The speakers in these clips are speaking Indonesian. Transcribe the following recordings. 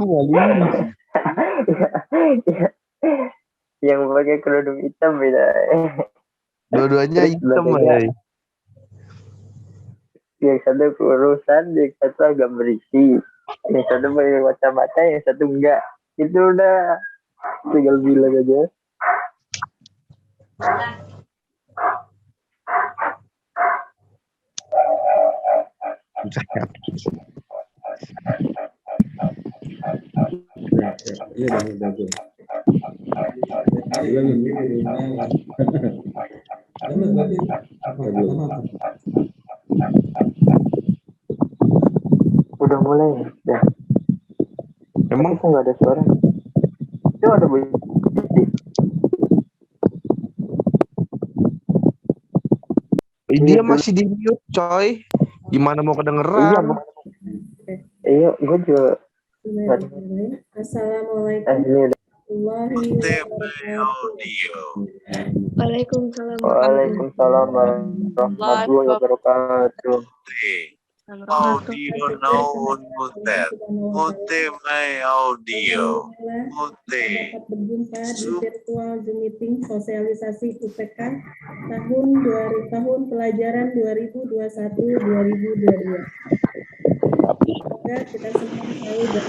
kali. Yang pakai kerudung hitam beda. Dua-duanya hitam, Bay. Yang satu kurusan, yang satu agak berisi. Yang satu pakai kacamata, yang satu enggak. Itu udah tinggal bilang aja. Iya, bagus. Udah mulai ya. Emang kok nggak ada suara? Itu ada bunyi. dia masih di mute, coy. Gimana mau kedengeran? Iya, gue juga. Assalamualaikum Waalaikumsalam. Waalaikumsalam warahmatullahi wabarakatuh. Audio now unmuted. Mute my audio. Mute. Dapat berjumpa di virtual Zoom meeting sosialisasi UPK tahun pelajaran 2021-2022. Semoga kita semua tahu dan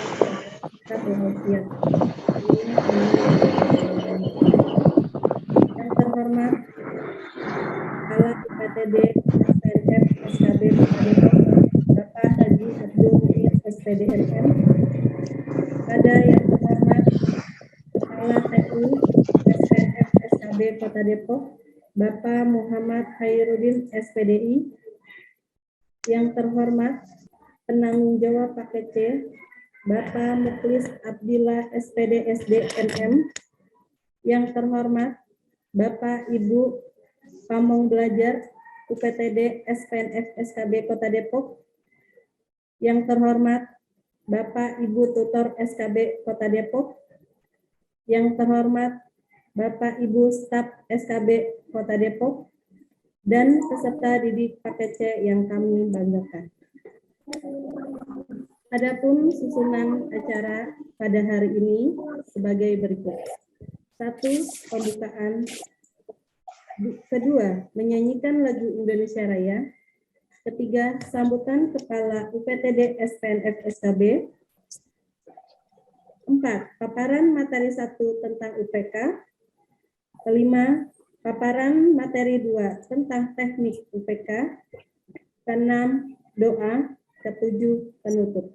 kita berhasil. Yang terhormat Kepala UPTD SPNF SKB Bapak Haji Abdul Muhyiddin SPD MM. Pada yang terhormat Kepala TU SPNF SKB Kota Depok Bapak Muhammad Khairuddin SPDI. Yang terhormat penanggung jawab paket C Bapak Muklis Abdillah SPD SD MM. Yang terhormat Bapak Ibu Pamong Belajar UPTD SPNF SKB Kota Depok. Yang terhormat Bapak Ibu Tutor SKB Kota Depok. Yang terhormat Bapak Ibu Staf SKB Kota Depok dan peserta didik paket C yang kami banggakan. Adapun susunan acara pada hari ini sebagai berikut. 1. Pembukaan. 2. Menyanyikan lagu Indonesia Raya. 3. Sambutan Kepala UPTD SPNF SKB. 4. Paparan materi 1 tentang UPK. 5. Paparan materi 2 tentang teknik UPK. 6. Doa. 7. Penutup.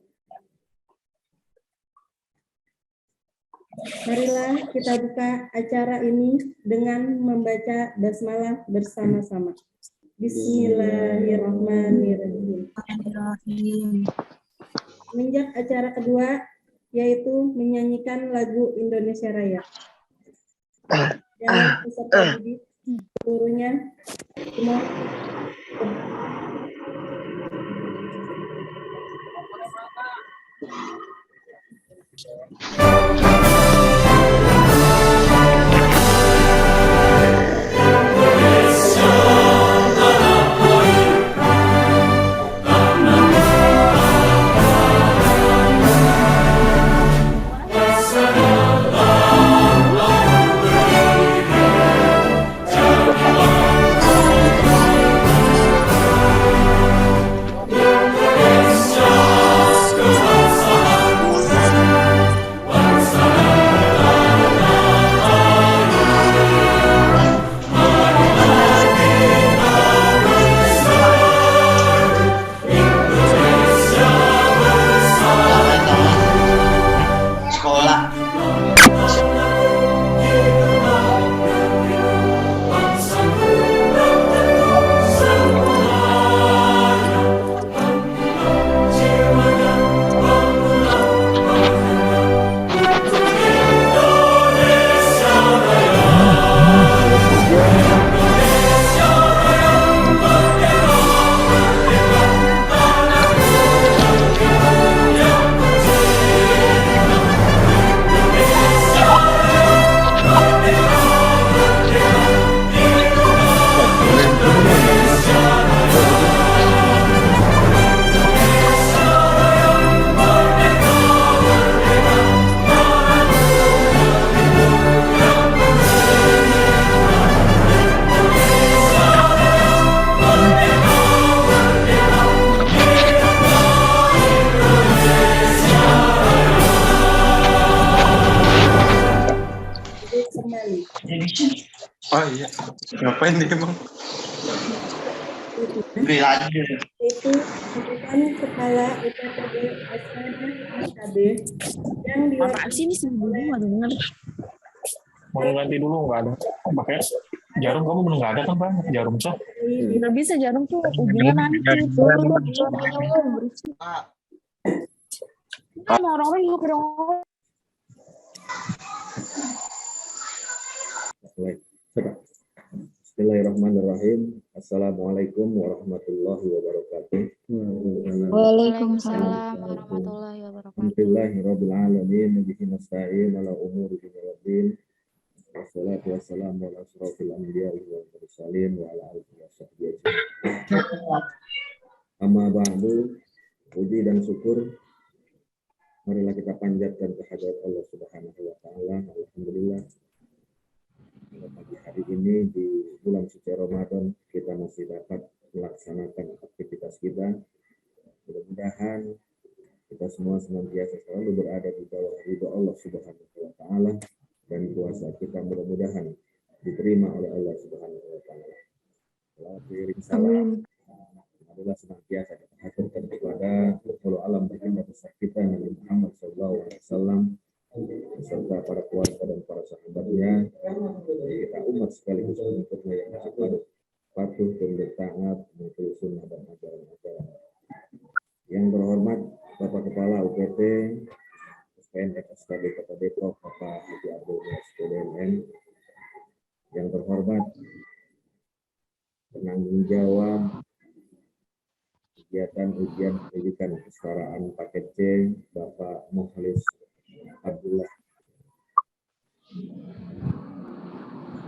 Marilah kita buka acara ini dengan membaca basmalah bersama-sama. Bismillahirrahmanirrahim. Menjak acara kedua, yaitu menyanyikan lagu Indonesia Raya. Yang peserta didik seluruhnya semua Oh iya, ngapain dia emang? Yaitu sambutan Kepala UPTD SPNF SKB yang Apaan sih ini diwakili nggak denger? Mau ganti dulu nggak ada. Pakai jarum kamu belum nggak ada kan bang? Jarum cok. Nggak bisa jarum tuh ujungnya nanti turun berisik. Kan orang-orang juga pada ngomong. Baik. Coba. Bismillahirrahmanirrahim. Assalamualaikum warahmatullahi wabarakatuh. Waalaikumsalam warahmatullahi wabarakatuh. Alhamdulillahirabbil alamin, bihi nasta'in ala umuri dunya waddin. Wassalatu wassalamu ala asrofil anbiya'i wal mursalin wa ala alihi washabbihi ajma'in. Amma ba'du, puji dan syukur marilah kita panjatkan kehadirat Allah Subhanahu wa taala. Alhamdulillah. Pagi hari ini di bulan suci Ramadan kita masih dapat melaksanakan aktivitas kita. Mudah-mudahan kita semua senantiasa selalu berada di bawah ridho Allah Subhanahu wa taala dan puasa kita mudah-mudahan diterima oleh Allah Subhanahu wa taala. Selalu salam adalah senantiasa kita haturkan kepada Rasul alam baginda besar kita Nabi Muhammad SAW beserta para keluarga dan para sahabatnya, kita umat sekaligus pengikutnya yang patuh dan taat mengikuti sunnah dan ajaran-ajaran. Yang terhormat Bapak Kepala UPT SPNF SKB Kota Depok, Bapak Haji Abdul SPDMN. Yang terhormat penanggung jawab kegiatan ujian pendidikan kesetaraan paket C, Bapak Mukhlis Abdullah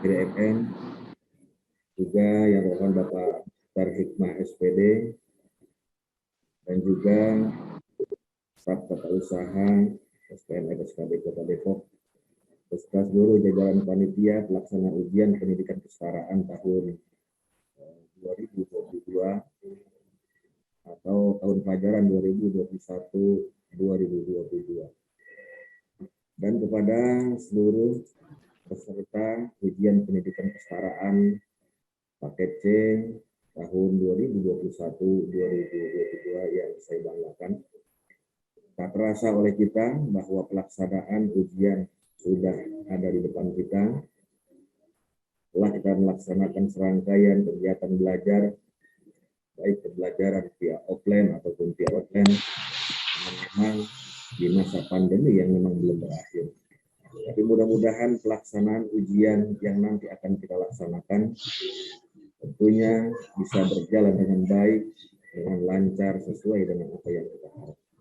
DMN, juga yang terhormat Bapak Tar Hikmah SPD, dan juga staf tata usaha SPNF SKB Kota Depok, beserta seluruh jajaran panitia pelaksana ujian pendidikan kesetaraan tahun 2022 atau tahun pelajaran 2021-2022. Dan kepada seluruh peserta ujian pendidikan kesetaraan paket C tahun 2021-2022 yang saya banggakan. Tak terasa oleh kita bahwa pelaksanaan ujian sudah ada di depan kita. Setelah kita melaksanakan serangkaian kegiatan belajar, baik pembelajaran via offline ataupun via online, memang di masa pandemi yang memang belum berakhir. Tapi mudah-mudahan pelaksanaan ujian yang nanti akan kita laksanakan tentunya bisa berjalan dengan baik, dengan lancar, sesuai dengan apa yang kita harapkan.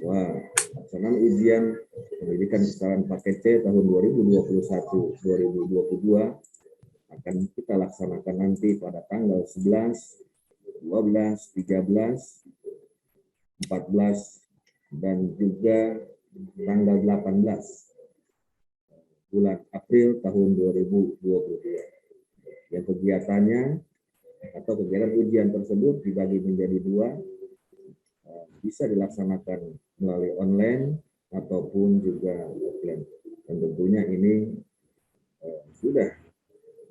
Wah, pelaksanaan ujian pendidikan kesetaraan paket C tahun 2021-2022 akan kita laksanakan nanti pada tanggal 11, 12, 13, 14, dan juga tanggal 18 bulan April tahun 2022. Yang kegiatannya atau kegiatan ujian tersebut dibagi menjadi dua, bisa dilaksanakan melalui online ataupun juga offline. Dan tentunya ini sudah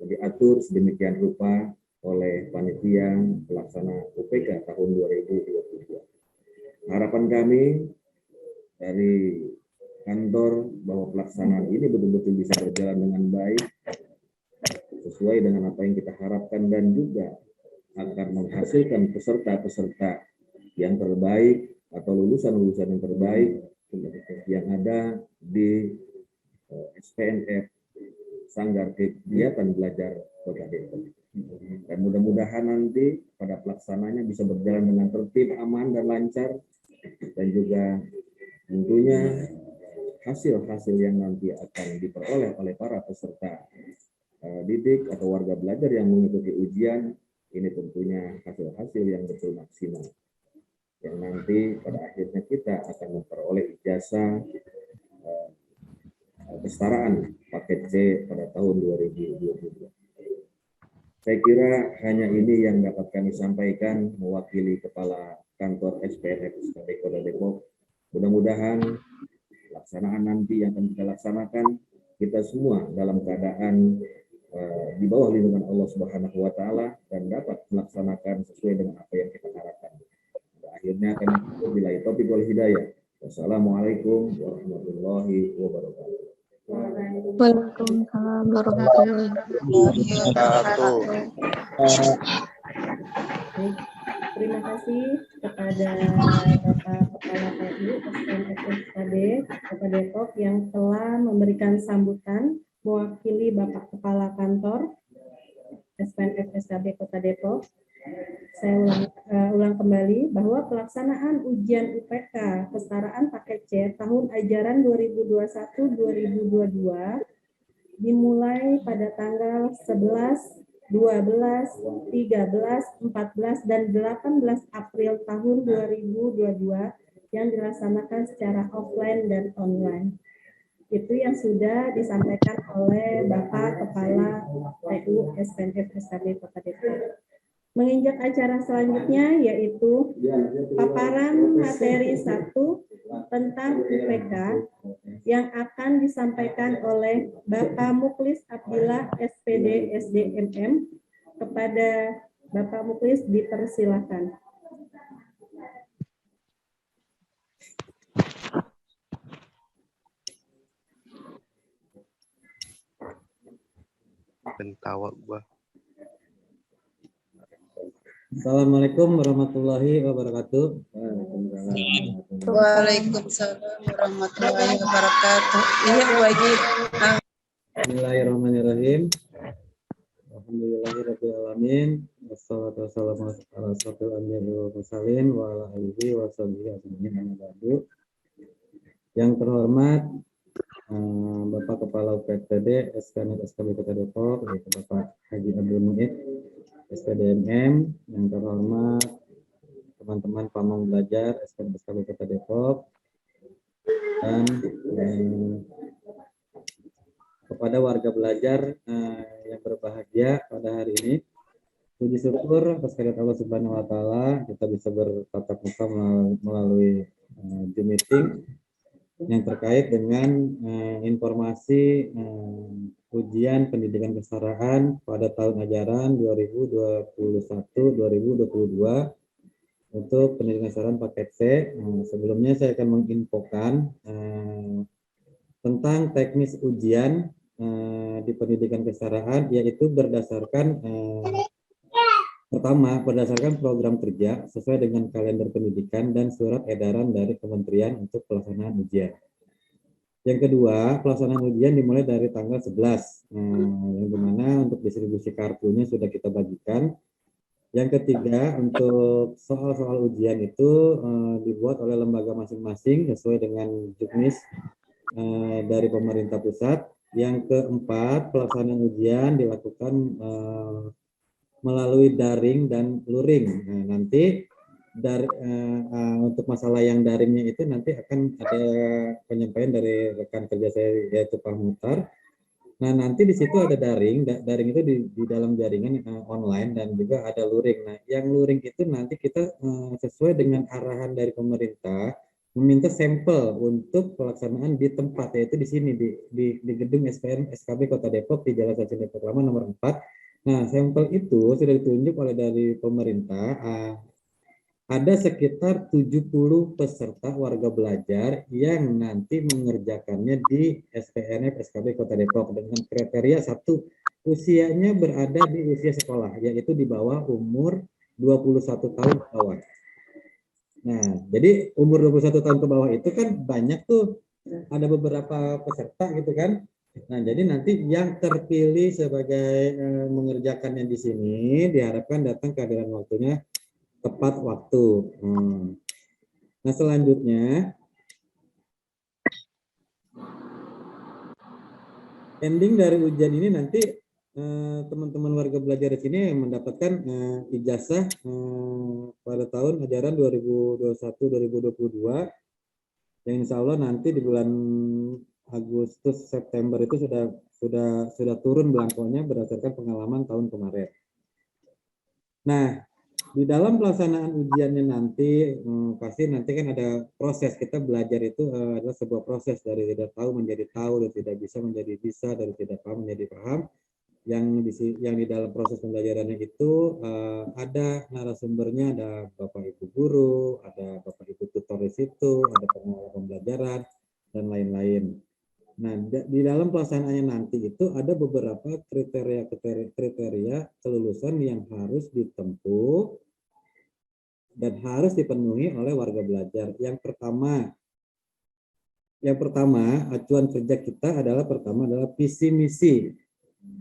diatur sedemikian rupa oleh panitia pelaksana UPK tahun 2022. Harapan kami dari kantor bahwa pelaksanaan ini betul-betul bisa berjalan dengan baik sesuai dengan apa yang kita harapkan dan juga akan menghasilkan peserta-peserta yang terbaik atau lulusan-lulusan yang terbaik yang ada di SPNF Sanggar Kegiatan Belajar Kota Depok. Dan mudah-mudahan nanti pada pelaksananya bisa berjalan dengan tertib, aman, dan lancar, dan juga tentunya hasil-hasil yang nanti akan diperoleh oleh para peserta didik atau warga belajar yang mengikuti ujian ini tentunya hasil-hasil yang betul maksimal, yang nanti pada akhirnya kita akan memperoleh ijazah kesetaraan paket C pada tahun 2022. Saya kira hanya ini yang dapat kami sampaikan mewakili Kepala Kantor SPNF SKB Kota Depok. Mudah-mudahan pelaksanaan nanti yang akan kita laksanakan, kita semua dalam keadaan di bawah lindungan Allah Subhanahu wa taala dan dapat melaksanakan sesuai dengan apa yang kita harapkan. Akhirnya kami bila taufiq wal hidayah. Wassalamualaikum warahmatullahi wabarakatuh. Waalaikumsalam warahmatullahi wabarakatuh. Baik, terima kasih kepada Bapak Kepala PU SPNFSKB Kota Depok yang telah memberikan sambutan mewakili Bapak Kepala Kantor SPNFSKB Kota Depok. Saya ulang kembali bahwa pelaksanaan ujian UPK kesetaraan paket C tahun ajaran 2021-2022 dimulai pada tanggal 11, 12, 13, 14, dan 18 April tahun 2022 yang dilaksanakan secara offline dan online. Itu yang sudah disampaikan oleh Bapak Kepala PU SPNFSKB Kota Depok. Menginjak acara selanjutnya yaitu paparan materi 1 tentang UPK yang akan disampaikan oleh Bapak Muklis Abdillah SPD SDMM. Kepada Bapak Muklis dipersilakan. Ketawa gua. Assalamualaikum warahmatullahi wabarakatuh. Waalaikumsalam warahmatullahi wabarakatuh. Iya, Bu Haji. Bismillahirrahmanirrahim. Alhamdulillahirabbil alamin. Wassalatu wassalamu ala asyrofil anbiya'i wal mursalin wa ala alihi wa sahbihi ajmain amma ba'du. Yang terhormat Bapak Kepala UPTD SPNFSKB Kota Depok, yaitu Bapak Haji Abdul Muid SPDMM, yang terhormat teman-teman pamong belajar SPNFSKB Kota Depok, dan kepada warga belajar yang berbahagia pada hari ini. Puji syukur atas kehadirat Allah Subhanahu wa taala kita bisa bertatap muka melalui Zoom meeting yang terkait dengan informasi ujian pendidikan kesetaraan pada tahun ajaran 2021-2022 untuk pendidikan kesetaraan paket C. Sebelumnya saya akan menginfokan tentang teknis ujian di pendidikan kesetaraan, yaitu berdasarkan pertama, berdasarkan program kerja sesuai dengan kalender pendidikan dan surat edaran dari Kementerian untuk pelaksanaan ujian. Yang kedua, pelaksanaan ujian dimulai dari tanggal 11, yang dimana untuk distribusi kartunya sudah kita bagikan. Yang ketiga, untuk soal-soal ujian itu dibuat oleh lembaga masing-masing sesuai dengan juknis dari pemerintah pusat. Yang keempat, pelaksanaan ujian dilakukan melalui daring dan luring. Nah, nanti untuk masalah yang daringnya itu nanti akan ada penyampaian dari rekan kerja saya yaitu Pak Mutar. Nah, nanti di situ ada daring itu di dalam jaringan online, dan juga ada luring. Nah, yang luring itu nanti kita sesuai dengan arahan dari pemerintah meminta sampel untuk pelaksanaan di tempat, yaitu di sini di gedung SPN SKB Kota Depok di Jalan Stasiun Depok Lama nomor 4. Nah, sampel itu sudah ditunjuk oleh dari pemerintah. Ada sekitar 70 peserta warga belajar yang nanti mengerjakannya di SPNF SKB Kota Depok dengan kriteria satu, usianya berada di usia sekolah, yaitu di bawah umur 21 tahun ke bawah. Nah, jadi umur 21 tahun ke bawah itu kan banyak tuh, ada beberapa peserta gitu kan. Nah, jadi nanti yang terpilih sebagai mengerjakannya di sini diharapkan datang ke hadiran waktunya tepat waktu. Nah, selanjutnya ending dari ujian ini nanti teman-teman warga belajar di sini mendapatkan ijazah pada tahun ajaran 2021-2022 yang insya Allah nanti di bulan Agustus September itu sudah turun belangkonya berdasarkan pengalaman tahun kemarin. Nah, di dalam pelaksanaan ujiannya nanti pasti nanti kan ada proses. Kita belajar itu adalah sebuah proses dari tidak tahu menjadi tahu, dari tidak bisa menjadi bisa, dari tidak paham menjadi paham. yang di dalam proses pembelajarannya itu ada narasumbernya, ada Bapak Ibu guru, ada Bapak Ibu tutor di situ, ada pengelola pembelajaran dan lain-lain. Nah, di dalam pelaksanaannya nanti itu ada beberapa kriteria kelulusan yang harus ditempuh dan harus dipenuhi oleh warga belajar. Yang pertama, acuan kerja kita adalah visi misi.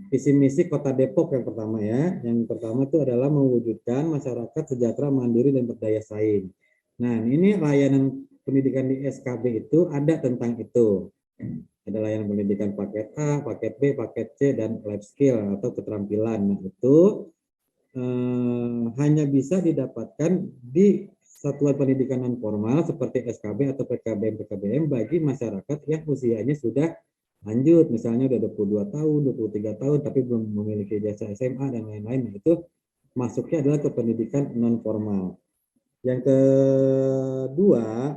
Visi misi Kota Depok yang pertama ya. Yang pertama itu adalah mewujudkan masyarakat sejahtera, mandiri, dan berdaya saing. Nah, ini layanan pendidikan di SKB itu ada tentang itu. Ada layanan pendidikan paket A, paket B, paket C, dan life skill atau keterampilan. Nah, itu hanya bisa didapatkan di satuan pendidikan non formal seperti SKB atau PKBM bagi masyarakat yang usianya sudah lanjut, misalnya udah 22 tahun, 23 tahun, tapi belum memiliki ijazah SMA dan lain-lain. Nah, itu masuknya adalah ke pendidikan non formal. Yang kedua,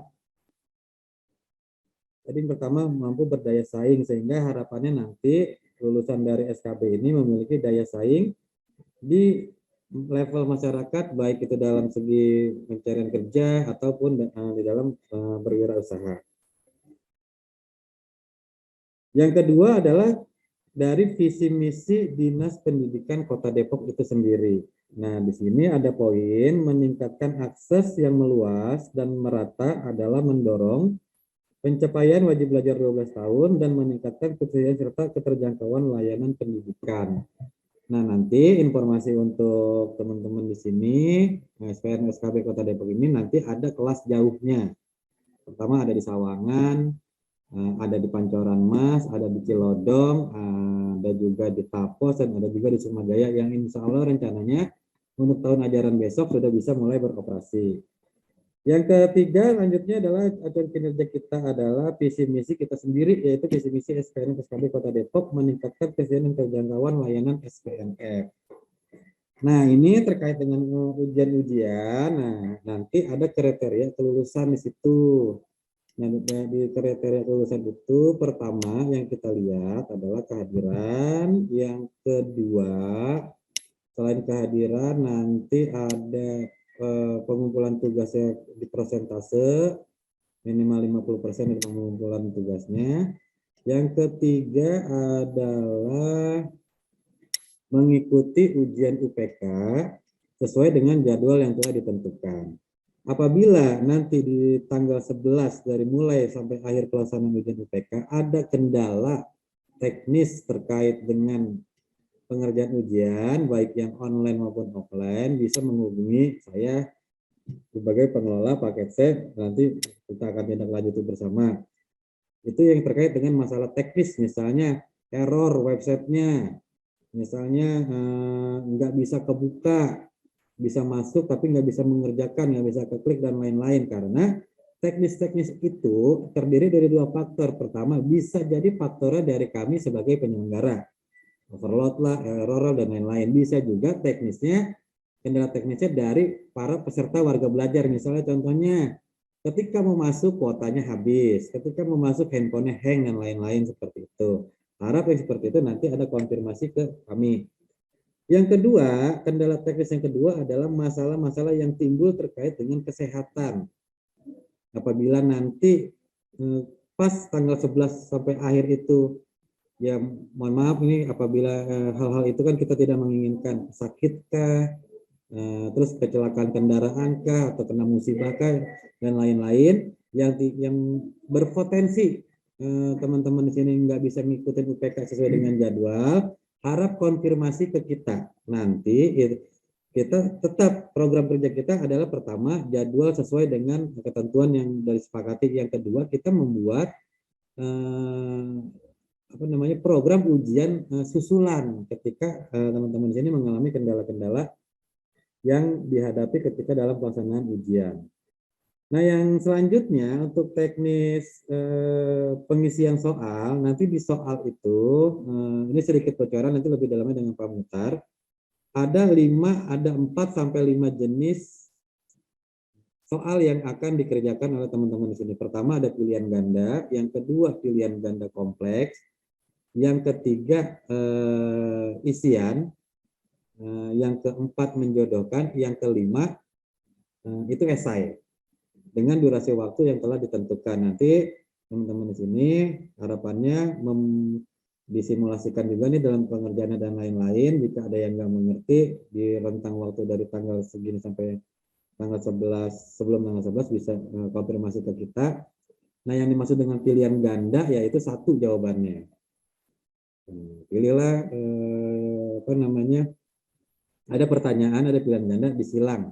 tadi pertama mampu berdaya saing, sehingga harapannya nanti lulusan dari SKB ini memiliki daya saing di level masyarakat, baik itu dalam segi pencarian kerja ataupun di dalam berwirausaha. Yang kedua adalah dari visi misi Dinas Pendidikan Kota Depok itu sendiri. Nah, di sini ada poin meningkatkan akses yang meluas dan merata adalah mendorong pencapaian wajib belajar 12 tahun dan meningkatkan ketersediaan serta keterjangkauan layanan pendidikan. Nah, nanti informasi untuk teman-teman di sini, SPN SKB Kota Depok ini nanti ada kelas jauhnya. Pertama ada di Sawangan, ada di Pancoran Mas, ada di Cilodong, ada juga di Tapos, dan ada juga di Sukmajaya yang insya Allah rencananya untuk tahun ajaran besok sudah bisa mulai beroperasi. Yang ketiga lanjutnya adalah acuan kinerja kita adalah visi misi kita sendiri, yaitu visi misi SPN SKB Kota Depok meningkatkan ketersediaan dan terjangkauan layanan SPNF. Nah, ini terkait dengan ujian-ujian. Nah, nanti ada kriteria kelulusan di situ. Nah, di kriteria kelulusan itu pertama yang kita lihat adalah kehadiran. Yang kedua, selain kehadiran nanti ada pengumpulan tugasnya di persentase minimal 50% dari pengumpulan tugasnya. Yang ketiga adalah mengikuti ujian UPK sesuai dengan jadwal yang telah ditentukan. Apabila nanti di tanggal 11 dari mulai sampai akhir pelaksanaan ujian UPK ada kendala teknis terkait dengan pengerjaan ujian, baik yang online maupun offline, bisa menghubungi saya sebagai pengelola paket C, nanti kita akan tindak lanjuti bersama. Itu yang terkait dengan masalah teknis, misalnya error websitenya, misalnya nggak bisa kebuka, bisa masuk tapi nggak bisa mengerjakan, nggak bisa keklik dan lain-lain, karena teknis-teknis itu terdiri dari dua faktor. Pertama, bisa jadi faktornya dari kami sebagai penyelenggara, overload lah, error dan lain-lain. Bisa juga teknisnya, kendala teknisnya dari para peserta warga belajar. Misalnya contohnya, ketika mau masuk kuotanya habis, ketika mau masuk handphonenya hang dan lain-lain seperti itu. Harap yang seperti itu nanti ada konfirmasi ke kami. Yang kedua, kendala teknis yang kedua adalah masalah-masalah yang timbul terkait dengan kesehatan. Apabila nanti pas tanggal 11 sampai akhir itu, ya mohon maaf ini apabila hal-hal itu kan kita tidak menginginkan, sakitkah, terus kecelakaan kendaraan kah, atau kena musibah kah, dan lain-lain yang berpotensi teman-teman di sini nggak bisa mengikuti UPK sesuai dengan jadwal, harap konfirmasi ke kita. Nanti kita tetap program kerja kita adalah pertama jadwal sesuai dengan ketentuan yang dari sepakati. Yang kedua, kita membuat program ujian susulan ketika teman-teman di sini mengalami kendala-kendala yang dihadapi ketika dalam pelaksanaan ujian. Nah, yang selanjutnya untuk teknis pengisian soal, nanti di soal itu, ini sedikit bocoran, nanti lebih dalamnya dengan Pak Muhtar, ada 4 sampai 5 jenis soal yang akan dikerjakan oleh teman-teman di sini. Pertama ada pilihan ganda, yang kedua pilihan ganda kompleks, Yang ketiga isian. Yang keempat menjodohkan. Yang kelima itu esai dengan durasi waktu yang telah ditentukan. Nanti teman-teman di sini harapannya disimulasikan juga nih dalam pengerjaannya dan lain-lain. Jika ada yang nggak mengerti di rentang waktu dari tanggal segini sampai tanggal 11, sebelum tanggal 11 bisa konfirmasi ke kita. Nah, yang dimaksud dengan pilihan ganda yaitu satu jawabannya. Pilihlah apa namanya? Ada pertanyaan, ada pilihan ganda disilang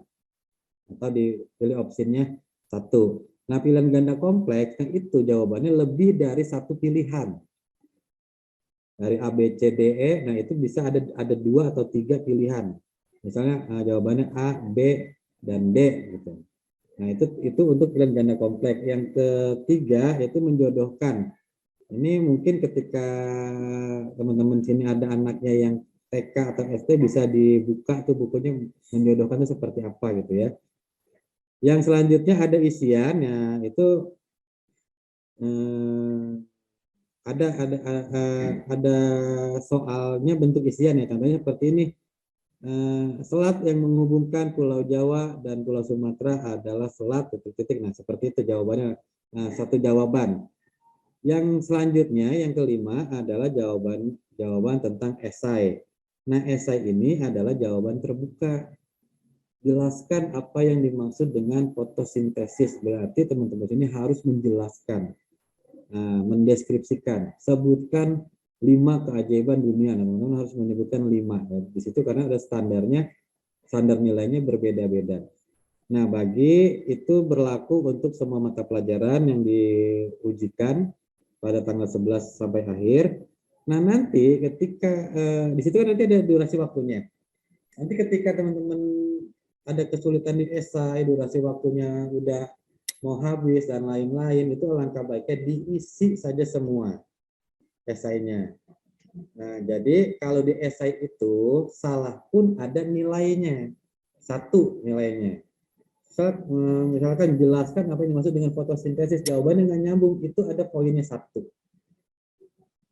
atau dipilih opsinya satu. Nah, pilihan ganda kompleks itu jawabannya lebih dari satu pilihan. Dari A, B, C, D, E, nah itu bisa ada 2 atau 3 pilihan. Misalnya jawabannya A, B, dan D gitu. Nah, itu untuk pilihan ganda kompleks. Yang ketiga yaitu menjodohkan. Ini mungkin ketika teman-teman sini ada anaknya yang TK atau SD bisa dibuka tuh bukunya menjodohkan itu seperti apa gitu ya. Yang selanjutnya ada isian, ya itu ada soalnya bentuk isian ya, contohnya seperti ini. Selat yang menghubungkan Pulau Jawa dan Pulau Sumatera adalah selat titik-titik. Nah, seperti itu jawabannya. Nah, satu jawaban. Yang selanjutnya, yang kelima adalah jawaban tentang esai. Nah, esai ini adalah jawaban terbuka. Jelaskan apa yang dimaksud dengan fotosintesis. Berarti teman-teman ini harus menjelaskan, mendeskripsikan, sebutkan 5 keajaiban dunia. Nah, teman-teman harus menyebutkan 5. Di situ karena ada standarnya, standar nilainya berbeda-beda. Nah, bagi itu berlaku untuk semua mata pelajaran yang diujikan pada tanggal 11 sampai akhir. Nah, nanti ketika di situ kan nanti ada durasi waktunya. Nanti ketika teman-teman ada kesulitan di esai, durasi waktunya udah mau habis dan lain-lain, itu alangkah baiknya diisi saja semua esainya. Nah, jadi kalau di esai itu salah pun ada nilainya, 1 nilainya. Misalkan jelaskan apa yang dimaksud dengan fotosintesis, jawabannya nggak nyambung, itu ada poinnya 1.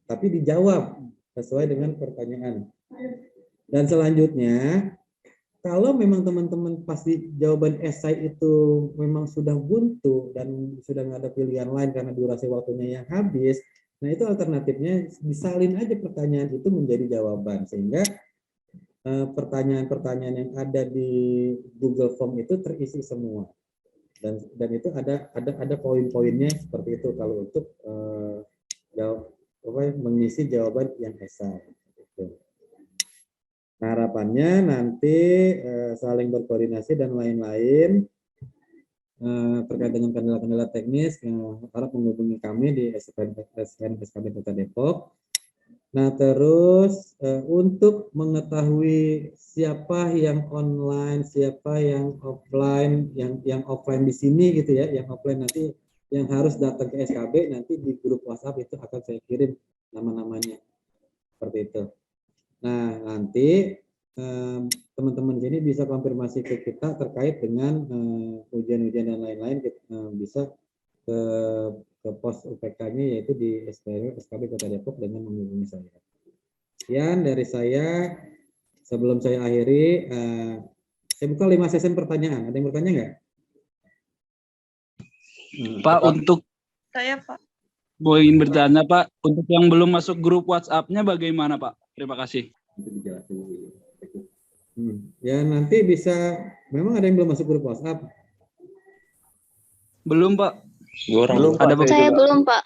Tapi dijawab sesuai dengan pertanyaan. Dan selanjutnya, kalau memang teman-teman pasti jawaban esai itu memang sudah buntu dan sudah nggak ada pilihan lain karena durasi waktunya yang habis, nah itu alternatifnya disalin aja pertanyaan itu menjadi jawaban, sehingga pertanyaan-pertanyaan yang ada di Google Form itu terisi semua. Dan itu ada poin-poinnya seperti itu kalau untuk mengisi jawaban yang esai. Nah, harapannya nanti saling berkoordinasi dan lain-lain terkait dengan kendala-kendala teknis, harap menghubungi kami di SKB Kota Depok. Nah, terus untuk mengetahui siapa yang online, siapa yang offline, yang offline di sini gitu ya, yang offline nanti yang harus datang ke SKB, nanti di grup WhatsApp itu akan saya kirim nama-namanya seperti itu. Nah, nanti teman-teman sini bisa konfirmasi ke kita terkait dengan ujian-ujian dan lain-lain, bisa ke pos UPK-nya yaitu di SKB Kota Depok dengan menghubungi saya. Sekian dari saya. Sebelum saya akhiri, saya buka 5 sesi pertanyaan. Ada yang bertanya nggak? Pak, untuk Saya, Pak. mau ingin bertanya, Pak, untuk yang belum masuk grup WhatsApp-nya bagaimana, Pak? Terima kasih. Ya, nanti bisa, memang ada yang belum masuk grup WhatsApp? Belum, Pak. Belum, Ada Pak. Saya belum, Pak.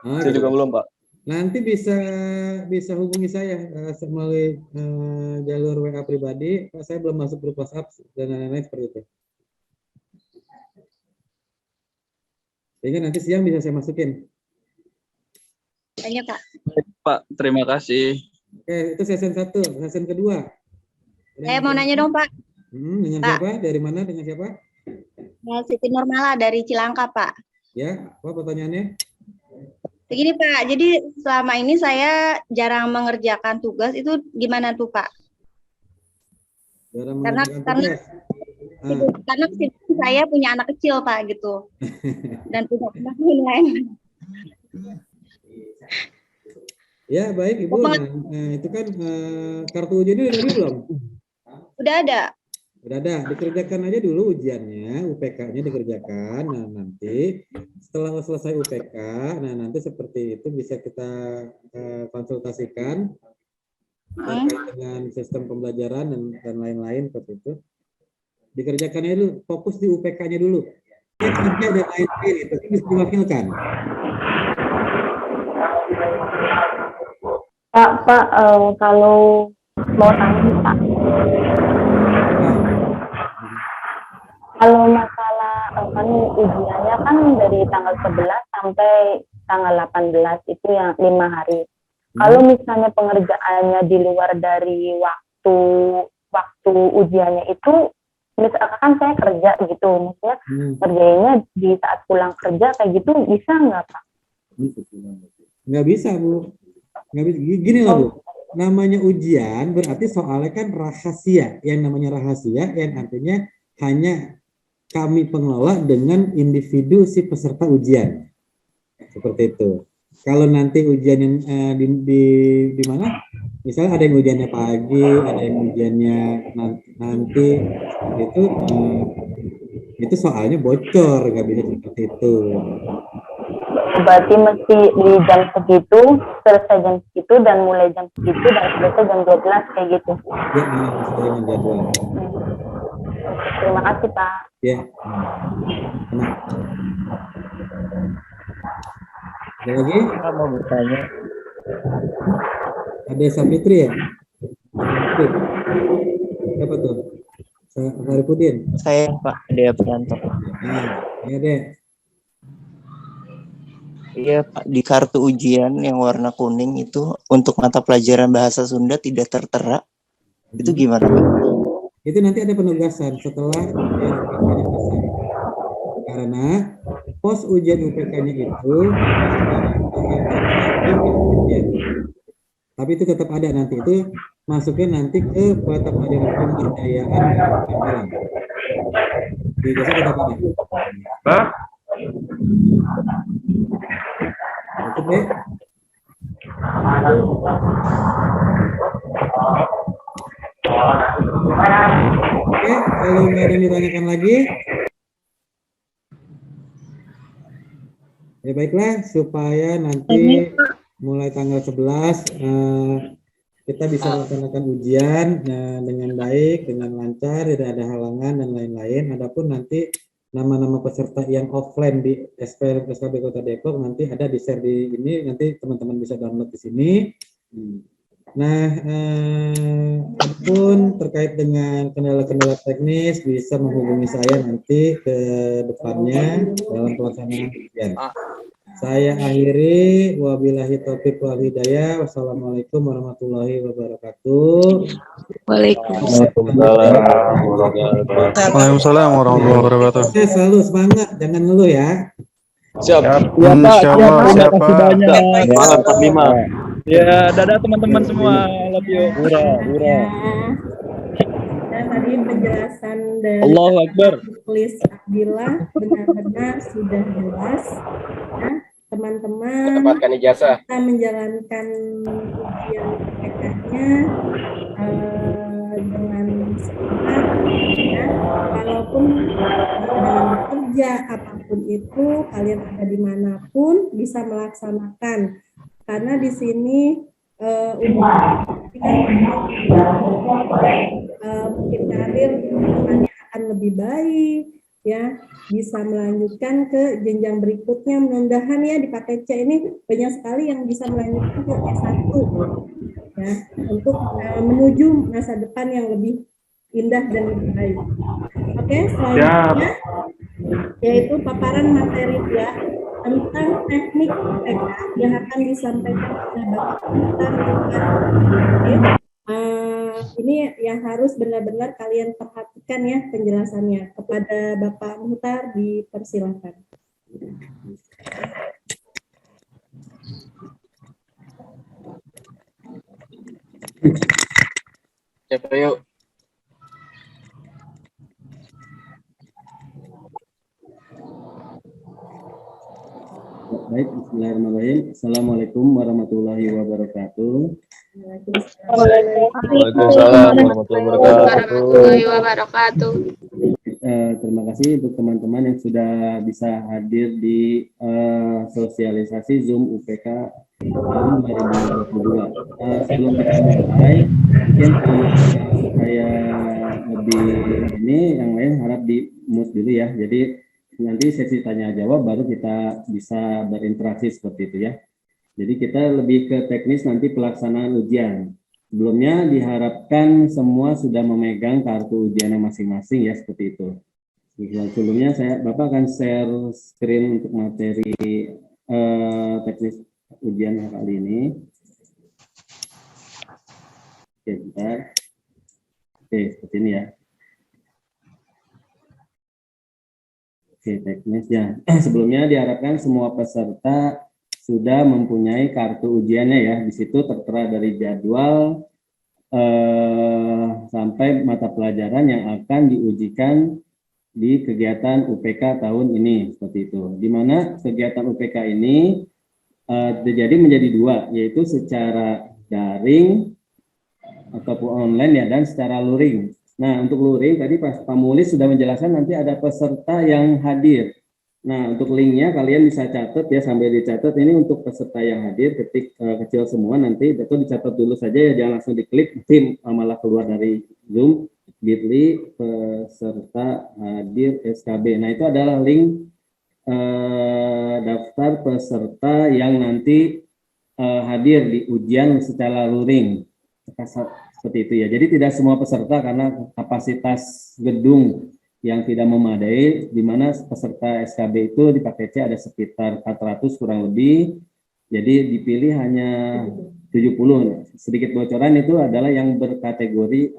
Saya juga belum, Pak. Nanti bisa hubungi saya melalui jalur WA pribadi. Pak, saya belum masuk grup WhatsApp dan lain-lain seperti itu. Sehingga nanti siang bisa saya masukin. Tanya, Pak. Pak, terima kasih. Oke, itu sesi 1. Sesi kedua. Saya mau nanya dong, Pak. Dengan Pak. siapa? Dari mana? Dengan siapa? Siti Normala dari Cilangkap, Pak. Ya, apa pertanyaannya? Begini, Pak. Jadi selama ini saya jarang mengerjakan tugas, itu gimana tuh, Pak? Jarang Karena mengerjakan tugas. karena saya punya anak kecil, Pak, gitu. Dan punya lain. Ya, baik Ibu. Nah, itu kan kartu ujiannya udah ada belum? Udah ada. Udah ada, dikerjakan aja dulu ujiannya, UPK-nya dikerjakan. Nah, nanti setelah selesai UPK, nah nanti seperti itu bisa kita konsultasikan terkait dengan sistem pembelajaran dan lain-lain seperti itu. Dikerjakannya dulu, fokus di UPK-nya dulu. Kerja dan lain-lain itu bisa diwakilkan. Pak, kalau mau tanya Pak, kalau masalah kan ujiannya kan dari tanggal 11 sampai tanggal 18 itu yang 5 hari. Kalau misalnya pengerjaannya di luar dari waktu ujiannya itu, misalkan saya kerja gitu, maksudnya kerjanya di saat pulang kerja kayak gitu, bisa nggak Pak? Nggak bisa Bu. Nggak bisa. Gini lah Bu, namanya ujian berarti soalnya kan rahasia. Yang namanya rahasia yang artinya hanya kami pengelola dengan individu si peserta ujian. Seperti itu. Kalau nanti ujian yang di mana? Misalnya ada yang ujiannya pagi, ada yang ujiannya nanti itu soalnya bocor, nggak bisa seperti itu. Berarti mesti di jam segitu, selesai jam segitu, dan mulai jam segitu, dan selesai jam 12 kayak gitu. Ya, sesuai dengan jadwal. Terima kasih Pak. Ya. Ada lagi? Saya mau bertanya. Ada Sapitri ya? Siapa tuh? Saripudin. Saya Pak Dea Prianto. Iya deh. Iya Pak, di kartu ujian yang warna kuning itu untuk mata pelajaran bahasa Sunda tidak tertera. Itu gimana Pak? Itu nanti ada penugasan setelah UPK-nya selesai. Karena pos ujian UPK-nya itu tapi itu tetap ada nanti, itu masuknya nanti ke mata pelajaran pemberdayaan perempuan. Di jasa tetap ada. Itu deh. Oke, kalau nggak ada yang ditanyakan lagi, ya baiklah, supaya nanti mulai tanggal 11 kita bisa melaksanakan ujian dengan baik, dengan lancar, tidak ada halangan dan lain-lain. Adapun nanti nama-nama peserta yang offline di SKB Kota Depok nanti ada di share di ini, nanti teman-teman bisa download di sini. Nah, adapun terkait dengan kendala-kendala teknis bisa menghubungi saya nanti ke depannya dalam pelaksanaan ujian. Saya akhiri, wabillahi taufiq wal hidayah. Wassalamualaikum warahmatullahi wabarakatuh. Waalaikumsalam warahmatullahi wabarakatuh. Saya selalu semangat, jangan ngeluh ya. Siap. Terima kasih banyak. Semangat 45. Ya, dadah teman-teman semua. Love you. Dan tadi penjelasan dari Allahu Akbar. Tulis Abdillah benar-benar sudah jelas. Ya, teman-teman Dapatkan ijazah. kita menjalankan ujian PK-nya dengan semangat, ya. Walaupun dalam bekerja apapun itu, kalian ada dimanapun bisa melaksanakan. Karena di sini mungkin karir kedepannya akan lebih baik, ya, bisa melanjutkan ke jenjang berikutnya. Mudah-mudahan ya di paket C ini banyak sekali yang bisa melanjutkan ke S1, ya, untuk menuju masa depan yang lebih indah dan lebih baik. Oke, selanjutnya yaitu paparan materi ya tentang teknik PK yang akan disampaikan oleh Bapak Muhtar. Ini yang harus benar-benar kalian perhatikan ya penjelasannya. Kepada Bapak Muhtar dipersilakan. Siapa yuk? Baik, bismillahirrahmanirrahim. Assalamualaikum warahmatullahi wabarakatuh. Waalaikumsalam warahmatullahi wabarakatuh. Terima kasih untuk teman-teman yang sudah bisa hadir di sosialisasi Zoom UPK tahun 2022. Sebelum kita mulai, mungkin supaya lebih ini, yang lain harap di mute dulu ya. Jadi nanti sesi tanya jawab baru kita bisa berinteraksi seperti itu ya. Jadi kita lebih ke teknis nanti pelaksanaan ujian. Sebelumnya diharapkan semua sudah memegang kartu ujiannya masing-masing ya, seperti itu. Sebelumnya Bapak akan share screen untuk materi teknis ujian kali ini. Oke, bentar. Oke, seperti ini ya. Oke, teknisnya. Sebelumnya diharapkan semua peserta sudah mempunyai kartu ujiannya ya. Di situ tertera dari jadwal sampai mata pelajaran yang akan diujikan di kegiatan UPK tahun ini, seperti itu. Di mana kegiatan UPK ini terjadi menjadi dua, yaitu secara daring ataupun online ya, dan secara luring. Nah, untuk luring tadi Pak Mulis sudah menjelaskan nanti ada peserta yang hadir. Nah, untuk linknya kalian bisa catat ya, sambil dicatat ini untuk peserta yang hadir, ketik kecil semua nanti, itu dicatat dulu saja ya, jangan langsung diklik, nanti malah keluar dari Zoom, bit.ly peserta hadir SKB. Nah, itu adalah link daftar peserta yang nanti hadir di ujian secara luring. Seperti itu ya, jadi tidak semua peserta karena kapasitas gedung yang tidak memadai, di mana peserta SKB itu di PKC ada sekitar 400 kurang lebih, jadi dipilih hanya 70. Sedikit bocoran itu adalah yang berkategori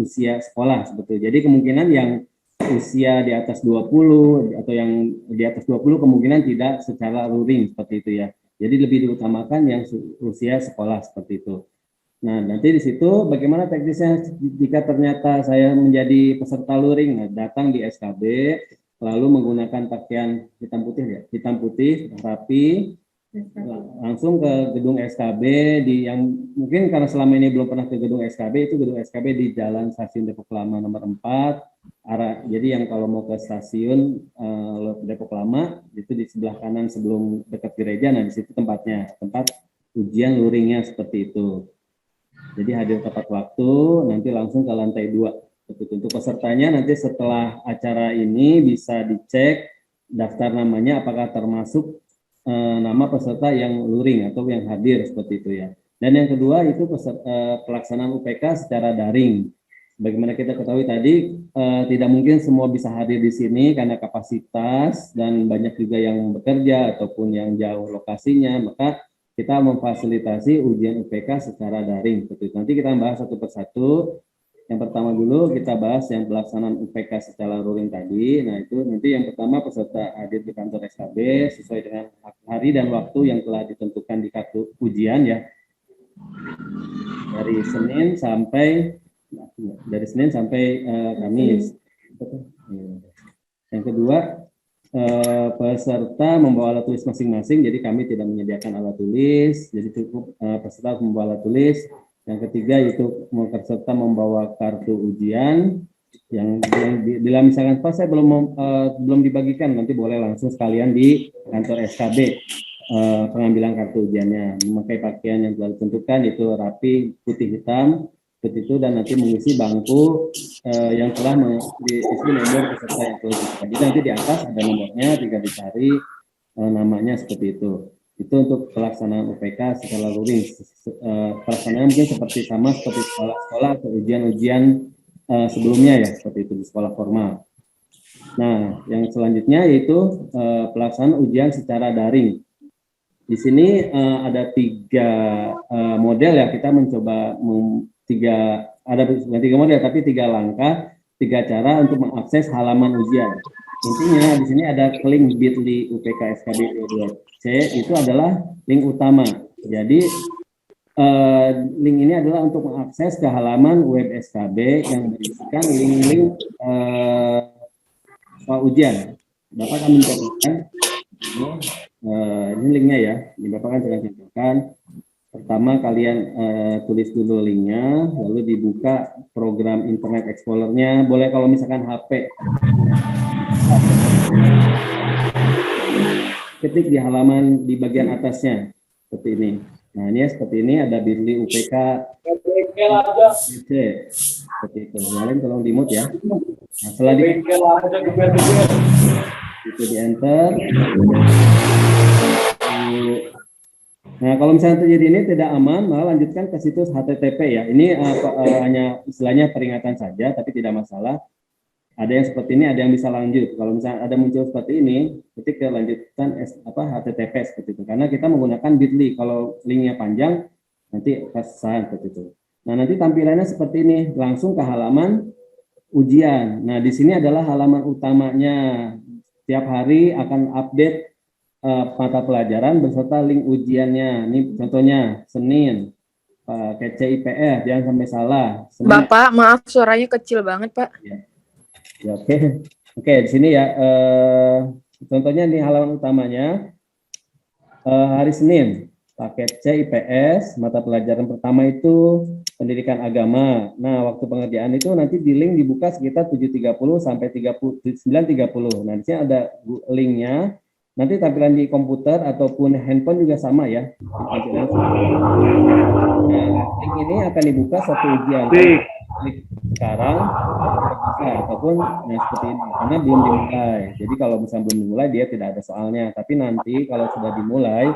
usia sekolah seperti itu. Jadi kemungkinan yang usia di atas 20 atau yang di atas 20 kemungkinan tidak secara luring seperti itu ya. Jadi lebih diutamakan yang usia sekolah seperti itu. Nah, nanti di situ bagaimana teknisnya jika ternyata saya menjadi peserta luring, nah, datang di SKB, lalu menggunakan pakaian hitam putih, rapi, langsung ke gedung SKB yang mungkin karena selama ini belum pernah ke gedung SKB, itu gedung SKB di Jalan Stasiun Depok Lama nomor 4. Jadi yang kalau mau ke stasiun Depok Lama itu di sebelah kanan sebelum dekat gereja, nah di situ tempat ujian luringnya seperti itu. Jadi hadir tepat waktu, nanti langsung ke lantai 2. Untuk pesertanya nanti setelah acara ini bisa dicek daftar namanya apakah termasuk nama peserta yang luring atau yang hadir seperti itu ya. Dan yang kedua itu pelaksanaan UPK secara daring. Bagaimana kita ketahui tadi tidak mungkin semua bisa hadir di sini karena kapasitas dan banyak juga yang bekerja ataupun yang jauh lokasinya, maka kita memfasilitasi ujian UPK secara daring. Nanti kita bahas satu persatu. Yang pertama dulu kita bahas yang pelaksanaan UPK secara luring tadi. Nah itu nanti yang pertama peserta hadir di kantor SKB sesuai dengan hari dan waktu yang telah ditentukan di kartu ujian ya. Dari Senin sampai Kamis. Yang kedua, peserta membawa alat tulis masing-masing, jadi kami tidak menyediakan alat tulis, jadi cukup peserta membawa alat tulis. Yang ketiga itu peserta membawa kartu ujian yang bila misalkan Pak saya belum dibagikan, nanti boleh langsung sekalian di kantor SKB pengambilan kartu ujiannya, memakai pakaian yang telah ditentukan itu rapi putih hitam seperti itu, dan nanti mengisi bangku yang telah diisi nomor peserta yang telah ditentukan. Jadi nanti di atas ada nomornya, tinggal dicari namanya seperti itu. Itu untuk pelaksanaan UPK secara luring. Pelaksanaan mungkin sama seperti sekolah-sekolah atau ujian-ujian sebelumnya ya, seperti itu di sekolah formal. Nah, yang selanjutnya yaitu pelaksanaan ujian secara daring. Di sini ada 3 model ya, kita mencoba ada 3 model tapi 3 langkah, 3 cara untuk mengakses halaman ujian. Intinya di sini ada link bit.ly UPK SKB 22C, itu adalah link utama. Jadi link ini adalah untuk mengakses ke halaman web SKB yang berisikan link-link soal ujian. Bapak akan mencobakan Ini linknya ya, ini Bapak kan sedang contohkan. Pertama kalian tulis dulu linknya, lalu dibuka program Internet Explorer-nya. Boleh kalau misalkan HP. Ketik di halaman di bagian atasnya, seperti ini. Nah ini seperti ini, ada bit.ly UPK seperti itu. Kalian tolong di mute ya. Nah, setelah itu di enter. Nah, kalau misalnya terjadi ini tidak aman, malah lanjutkan ke situs HTTP ya. Ini hanya istilahnya peringatan saja, tapi tidak masalah. Ada yang seperti ini, ada yang bisa lanjut. Kalau misalnya ada muncul seperti ini, ketik ke lanjutkan HTTP seperti itu. Karena kita menggunakan bit.ly. Kalau linknya panjang, nanti kesan seperti itu. Nah, nanti tampilannya seperti ini, langsung ke halaman ujian. Nah, di sini adalah halaman utamanya. Setiap hari akan update mata pelajaran beserta link ujiannya. Ini contohnya Senin, kece IPS, jangan sampai salah. Senin. Bapak, maaf suaranya kecil banget, Pak. Ya, oke, di sini ya. Contohnya di halaman utamanya hari Senin, paket C IPS, mata pelajaran pertama itu pendidikan agama. Nah, waktu pengerjaan itu nanti di link dibuka sekitar 7.30 sampai 9.30. Nah, di sini ada linknya. Nanti tampilan di komputer ataupun handphone juga sama ya. Nah, link ini akan dibuka satu ujian. Klik sekarang ataupun seperti ini karena belum dimulai. Jadi kalau misalnya belum dimulai dia tidak ada soalnya. Tapi nanti kalau sudah dimulai,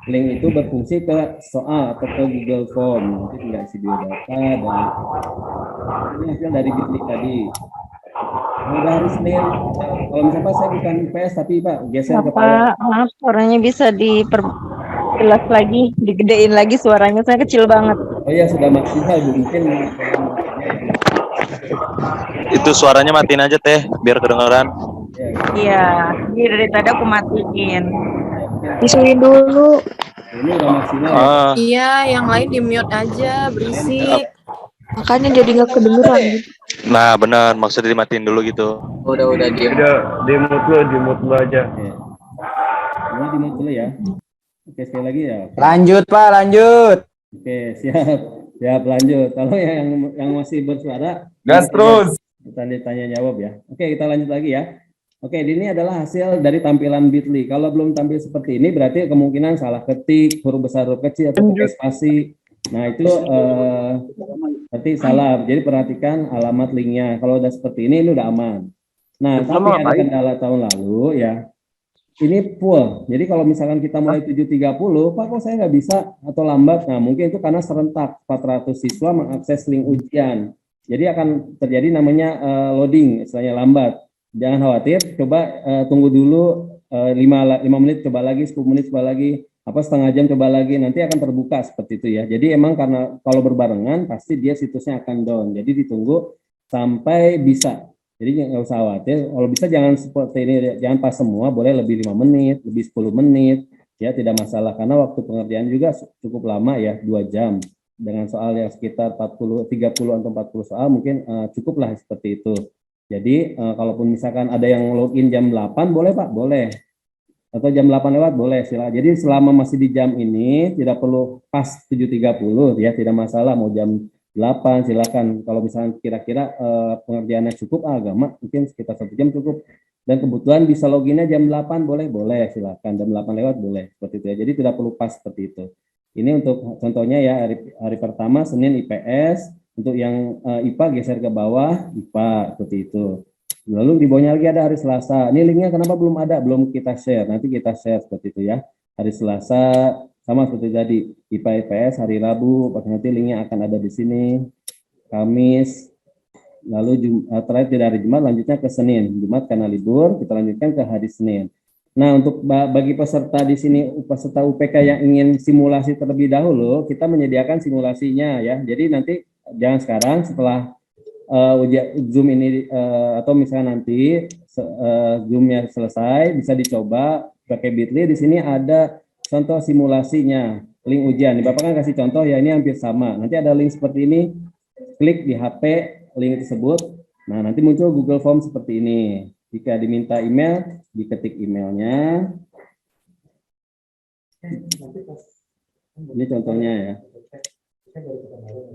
link itu berfungsi ke soal atau ke Google Form. Nanti tinggal isi biodata dan ini hasil dari bit.ly tadi. Udah hari Senin. Kalau misalnya saya bukan IPS tapi Pak geser ke Bapak, maaf suaranya bisa diperjelas lagi, digedein lagi suaranya, saya kecil banget. Oh ya sudah maksimal Bu, mungkin Itu suaranya matiin aja teh, biar kedengeran. Iya, ini dari tadi aku matiin. Isuin dulu. Ini udah maksimal. Iya, yang lain di mute aja, berisik. Makanya jadi nggak kedengeran. Nah benar, maksudnya dimatiin dulu gitu. Udah diam. Di mute lu aja. Ini di mute dulu ya. Oke, sekali lagi ya. Lanjut Pak, lanjut. Oke, siap lanjut. Kalau yang masih bersuara, gas terus. Kita ditanya jawab ya. Oke, kita lanjut lagi ya. Oke, ini adalah hasil dari tampilan bit.ly. Kalau belum tampil seperti ini, berarti kemungkinan salah ketik, huruf besar, huruf kecil, atau pakai spasi. Nah, itu berarti salah. Jadi perhatikan alamat linknya. Kalau udah seperti ini udah aman. Nah, tapi ada kendala tahun lalu ya. Ini full. Jadi kalau misalkan kita mulai 7.30, Pak kok saya nggak bisa atau lambat? Nah, mungkin itu karena serentak 400 siswa mengakses link ujian. Jadi akan terjadi namanya loading, istilahnya lambat. Jangan khawatir, coba tunggu dulu 5 menit, coba lagi 10 menit, coba lagi, apa setengah jam, coba lagi, nanti akan terbuka seperti itu ya. Jadi emang karena kalau berbarengan pasti dia situsnya akan down. Jadi ditunggu sampai bisa. Jadi nggak usah khawatir, kalau bisa jangan seperti ini, jangan pas semua, boleh lebih 5 menit, lebih 10 menit, ya tidak masalah, karena waktu pengerjaan juga cukup lama ya, 2 jam. Dengan soal yang sekitar 30 atau 40 soal mungkin cukuplah seperti itu. Jadi kalaupun misalkan ada yang login jam 8, boleh Pak, boleh. Atau jam 8 lewat, boleh silakan. Jadi selama masih di jam ini, tidak perlu pas 7.30 ya, tidak masalah, mau jam 8 silakan. Kalau misalnya kira-kira pengerjaannya cukup agama mungkin sekitar 1 jam cukup, dan kebetulan bisa loginnya jam 8 boleh silakan, jam 8 lewat boleh seperti itu ya. Jadi tidak perlu pas seperti itu. Ini untuk contohnya ya, hari pertama Senin IPS, untuk yang IPA geser ke bawah IPA seperti itu. Lalu di bawahnya lagi ada hari Selasa. Ini linknya kenapa belum ada, belum kita share, nanti kita share seperti itu ya. Hari Selasa sama seperti tadi, IPA IPS hari Rabu, nanti linknya akan ada di sini. Kamis, lalu terakhir tidak hari Jumat, lanjutnya ke Senin. Jumat karena libur, kita lanjutkan ke hari Senin. Nah, untuk bagi peserta di sini, peserta UPK yang ingin simulasi terlebih dahulu, kita menyediakan simulasinya ya. Jadi nanti jangan sekarang, setelah Zoom ini atau misalnya nanti Zoom-nya selesai, bisa dicoba pakai bit.ly. Di sini ada contoh simulasinya, link ujian. Bapak kan kasih contoh ya, ini hampir sama. Nanti ada link seperti ini, klik di HP link tersebut. Nah, nanti muncul Google Form seperti ini. Jika diminta email, diketik emailnya. Ini contohnya ya.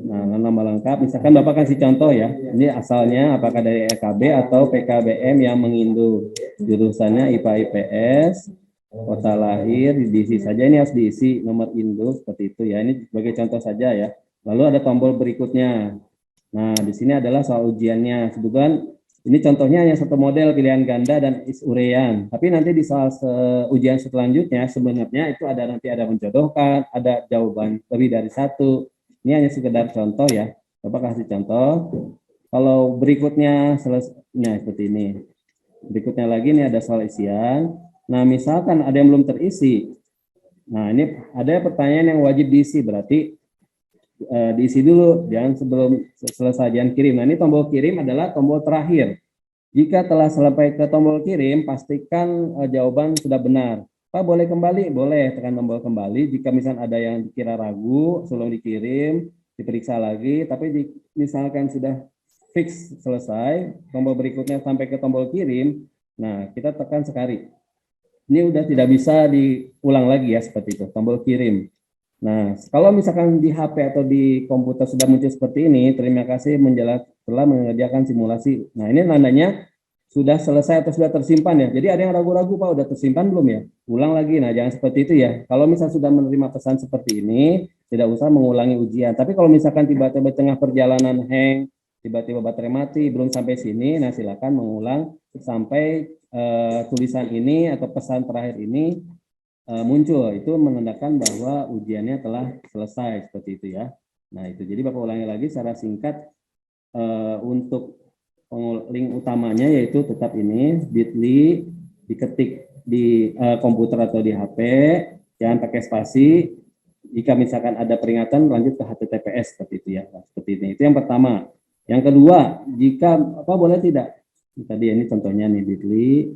Nah, nama lengkap, misalkan Bapak kasih contoh ya. Ini asalnya apakah dari EKB atau PKBM yang mengindu. Jurusannya IPA IPS, kota lahir, diisi saja. Ini harus diisi nomor induk seperti itu ya. Ini sebagai contoh saja ya. Lalu ada tombol berikutnya. Nah, di sini adalah soal ujiannya. Sebetulnya ini contohnya hanya satu model pilihan ganda dan is-urean. Tapi nanti di soal ujian selanjutnya sebenarnya itu nanti ada menjodohkan, ada jawaban lebih dari satu. Ini hanya sekedar contoh ya. Bapak kasih contoh. Kalau berikutnya seperti ini. Berikutnya lagi ini ada soal isian. Nah, misalkan ada yang belum terisi. Nah, ini ada pertanyaan yang wajib diisi, berarti diisi dulu, jangan sebelum selesai jangan kirim. Nah, ini tombol kirim adalah tombol terakhir. Jika telah sampai ke tombol kirim, pastikan jawaban sudah benar. Pak, boleh kembali? Boleh, tekan tombol kembali. Jika misalnya ada yang dikira ragu, sebelum dikirim, diperiksa lagi. Tapi misalkan sudah fix selesai, tombol berikutnya sampai ke tombol kirim, nah kita tekan sekali. Ini udah tidak bisa diulang lagi ya, seperti itu, tombol kirim. Nah, kalau misalkan di HP atau di komputer sudah muncul seperti ini, terima kasih telah mengerjakan simulasi. Nah, ini tandanya sudah selesai atau sudah tersimpan ya. Jadi ada yang ragu-ragu, Pak, udah tersimpan belum ya? Ulang lagi. Nah, jangan seperti itu ya. Kalau misalnya sudah menerima pesan seperti ini, tidak usah mengulangi ujian. Tapi kalau misalkan tiba-tiba tengah perjalanan hang, tiba-tiba baterai mati, belum sampai sini, nah silakan mengulang sampai tulisan ini atau pesan terakhir ini muncul. Itu menandakan bahwa ujiannya telah selesai, seperti itu ya. Nah, itu. Jadi Bapak ulangi lagi secara singkat untuk link utamanya yaitu tetap ini bit.ly, diketik di komputer atau di HP, jangan pakai spasi. Jika misalkan ada peringatan lanjut ke HTTPS seperti itu ya. Nah, seperti ini. Itu yang pertama. Yang kedua, jika boleh tidak? Tadi ini contohnya nih bit.ly.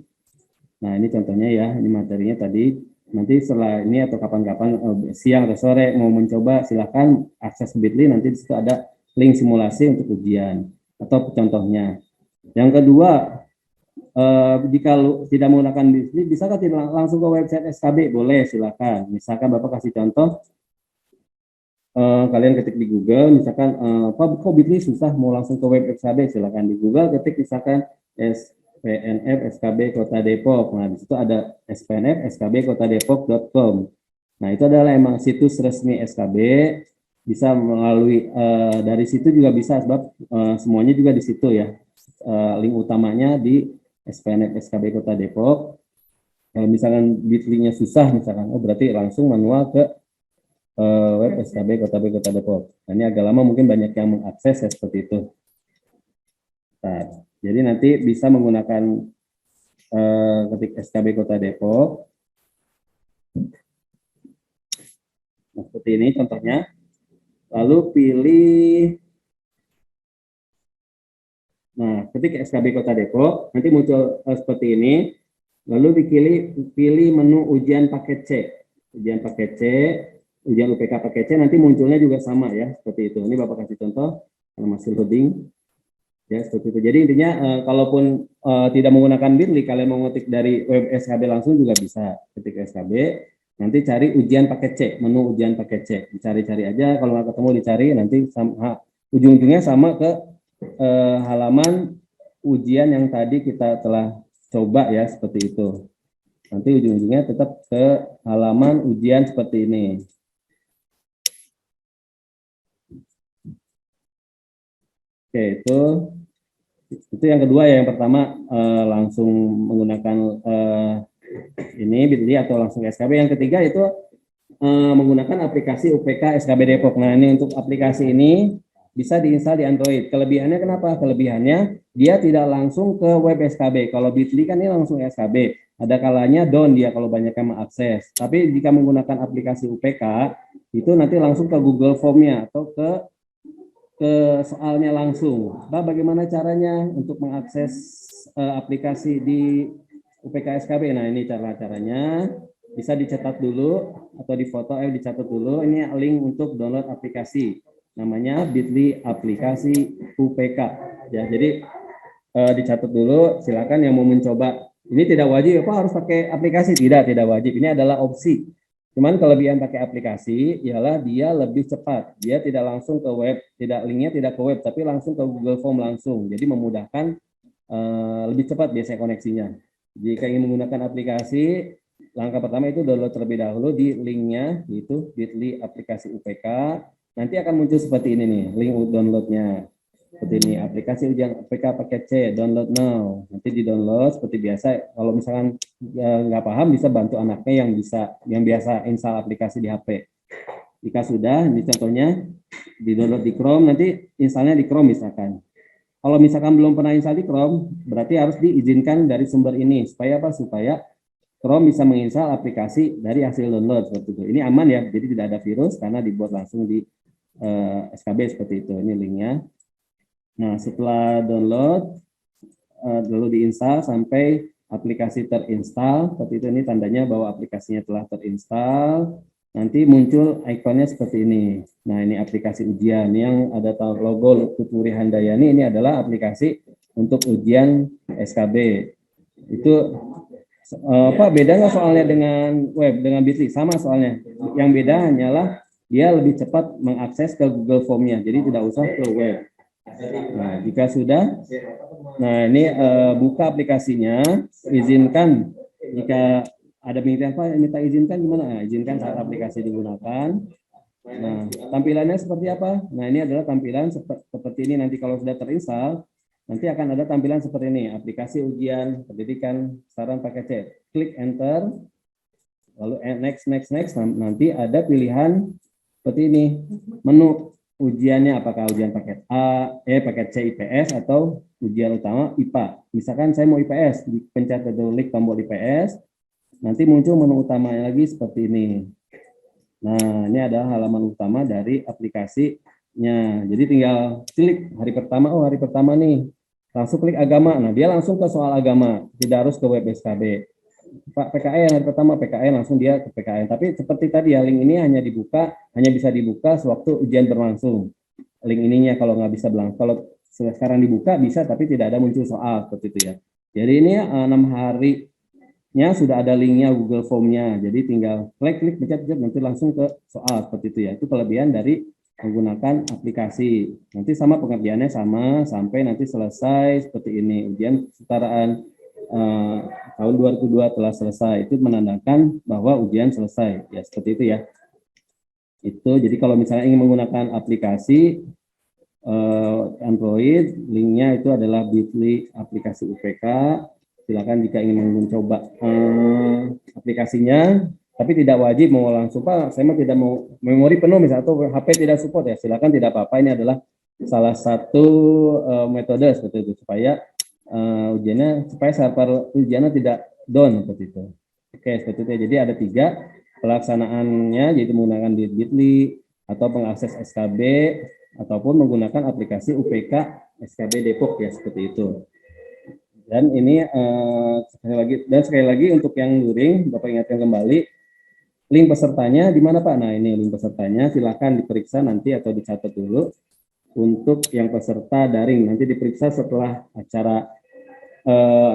Nah, ini contohnya ya, ini materinya tadi. Nanti setelah ini atau kapan-kapan siang atau sore mau mencoba, silakan akses bit.ly, nanti di situ ada link simulasi untuk ujian atau contohnya. Yang kedua, jika tidak menggunakan bit.ly, bisakah tidak langsung ke website SKB? Boleh, silakan. Misalkan Bapak kasih contoh, kalian ketik di Google, misalkan, kok bit.ly susah mau langsung ke web SKB? Silakan di Google ketik misalkan SPNF SKB Kota Depok. Nah, di situ ada SPNF SKB Kota Depok.com. Nah, itu adalah emang situs resmi SKB. Bisa melalui dari situ juga bisa, sebab semuanya juga di situ ya. Link utamanya di SPNF SKB Kota Depok. Kalau misalkan bit.ly-nya susah, misalkan, berarti langsung manual ke web SKB Kota Depok. Nah, ini agak lama, mungkin banyak yang mengakses ya, seperti itu. Nah, jadi nanti bisa menggunakan ketik SKB Kota Depok. Nah, seperti ini contohnya. Lalu pilih, nah ketik SKB Kota Depok, nanti muncul seperti ini. Lalu pilih menu ujian paket C. Ujian paket C, ujian UPK paket C, nanti munculnya juga sama ya, seperti itu. Ini Bapak kasih contoh, karena masih loading. Ya, seperti itu. Jadi intinya kalaupun tidak menggunakan bit.ly, kalian mau ngetik dari web SKB langsung juga bisa. Ketik SKB, nanti cari ujian paket C, menu ujian paket C. Dicari-cari aja, kalau nggak ketemu dicari, nanti ujung-ujungnya sama ke halaman ujian yang tadi kita telah coba ya, seperti itu. Nanti ujung-ujungnya tetap ke halaman ujian seperti ini. Oke, itu yang kedua ya. Yang pertama langsung menggunakan ini bit.ly atau langsung SKB. Yang ketiga itu menggunakan aplikasi UPK SKB Depok. Nah, ini untuk aplikasi ini bisa diinstal di Android. Kelebihannya kenapa? Kelebihannya dia tidak langsung ke web SKB. Kalau bit.ly kan ini langsung SKB. Ada kalanya down dia kalau banyak yang mengakses. Tapi jika menggunakan aplikasi UPK itu nanti langsung ke Google Form-nya atau ke soalnya langsung. Nah, bagaimana caranya untuk mengakses aplikasi di UPK SKB? Nah, ini caranya. Bisa dicatat dulu atau difoto, dicatat dulu. Ini link untuk download aplikasi. Namanya bit.ly aplikasi UPK. Ya, jadi dicatat dulu. Silakan yang mau mencoba. Ini tidak wajib, harus pakai aplikasi. Tidak wajib. Ini adalah opsi. Cuman kelebihan pakai aplikasi ialah dia lebih cepat. Dia tidak langsung ke web, linknya tidak ke web, tapi langsung ke Google Form langsung. Jadi memudahkan, lebih cepat biasanya koneksinya. Jika ingin menggunakan aplikasi, langkah pertama itu download terlebih dahulu di linknya, yaitu bit.ly aplikasi UPK. Nanti akan muncul seperti ini nih, link downloadnya. Seperti ini, aplikasi ujian UPK paket C, download now. Nanti di-download seperti biasa. Kalau misalkan nggak paham, bisa bantu anaknya yang biasa install aplikasi di HP. Jika sudah, ini contohnya di-download di Chrome, nanti installnya di Chrome misalkan. Kalau misalkan belum pernah install di Chrome, berarti harus diizinkan dari sumber ini. Supaya apa? Supaya Chrome bisa menginstal aplikasi dari hasil download seperti itu. Ini aman ya, jadi tidak ada virus karena dibuat langsung di SKB seperti itu. Ini linknya. Nah, setelah download, lalu diinstal sampai aplikasi terinstall, seperti itu. Ini tandanya bahwa aplikasinya telah terinstall. Nanti muncul ikonnya seperti ini. Nah, ini aplikasi ujian yang ada logo Putri Handayani. Ini adalah aplikasi untuk ujian SKB. Itu apa bedanya soalnya dengan web, dengan bit.ly? Sama soalnya. Yang beda hanyalah dia lebih cepat mengakses ke Google Form-nya. Jadi tidak usah ke web. Nah, jika sudah, nah ini buka aplikasinya, izinkan jika ada minta izinkan gimana? Nah, izinkan saat aplikasi digunakan. Nah, tampilannya seperti apa? Nah, ini adalah tampilan seperti ini. Nanti kalau sudah terinstall, nanti akan ada tampilan seperti ini, aplikasi ujian pendidikan saran paket C. Klik enter, lalu next. Nanti ada pilihan seperti ini, menu ujiannya apakah ujian paket A, paket C IPS atau ujian utama IPA. Misalkan saya mau IPS, dipencet klik tombol IPS, nanti muncul menu utamanya lagi seperti ini. Nah, ini adalah halaman utama dari aplikasinya. Jadi tinggal klik hari pertama nih. Langsung klik agama. Nah, dia langsung ke soal agama, tidak harus ke web SKB. Pak PKN hari pertama PKN langsung dia ke PKN. Tapi seperti tadi ya, link ini hanya bisa dibuka sewaktu ujian berlangsung. Link ininya kalau nggak bisa berlangsung. Kalau sekarang dibuka bisa, tapi tidak ada muncul soal seperti itu ya. Jadi ini 6 harinya sudah ada linknya Google Form-nya. Jadi tinggal klik pencet nanti langsung ke soal seperti itu ya. Itu kelebihan dari menggunakan aplikasi. Nanti sama pengerjaannya sama sampai nanti selesai seperti ini. Ujian kesetaraan tahun 2002 telah selesai. Itu menandakan bahwa ujian selesai. Ya seperti itu ya. Itu jadi kalau misalnya ingin menggunakan aplikasi Android, linknya itu adalah bit.ly aplikasi UPK. Silakan jika ingin mencoba aplikasinya, tapi tidak wajib mau langsung Pak. Saya mah tidak mau memori penuh misalnya atau HP tidak support ya. Silakan, tidak apa-apa. Ini adalah salah satu metode seperti itu supaya supaya server ujiannya tidak down seperti itu. Oke, seperti itu. Jadi ada 3 pelaksanaannya, yaitu menggunakan bit.ly atau pengakses SKB ataupun menggunakan aplikasi UPK SKB Depok ya, seperti itu. Dan ini sekali lagi untuk yang luring, Bapak ingatkan kembali link pesertanya di mana Pak? Nah, ini link pesertanya, silakan diperiksa nanti atau dicatat dulu. Untuk yang peserta daring nanti diperiksa setelah acara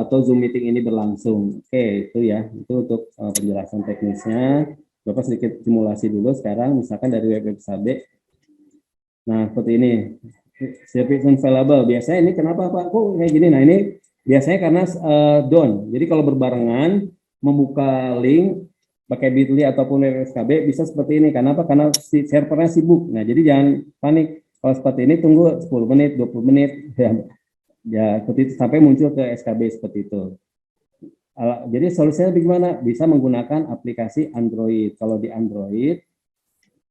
atau Zoom meeting ini berlangsung. Oke, itu ya, itu untuk penjelasan teknisnya. Bapak sedikit simulasi dulu sekarang, misalkan dari web SKB. Nah, seperti ini. Service available. Biasanya ini kenapa Pak? Kok kayak gini? Nah, ini biasanya karena down. Jadi kalau berbarengan membuka link pakai bit.ly ataupun web SKB bisa seperti ini. Kenapa? Karena servernya sibuk. Nah, jadi jangan panik. Kalau seperti ini tunggu 10 menit, 20 menit, ya seperti itu sampai muncul ke SKB seperti itu. Jadi solusinya bagaimana? Bisa menggunakan aplikasi Android. Kalau di Android,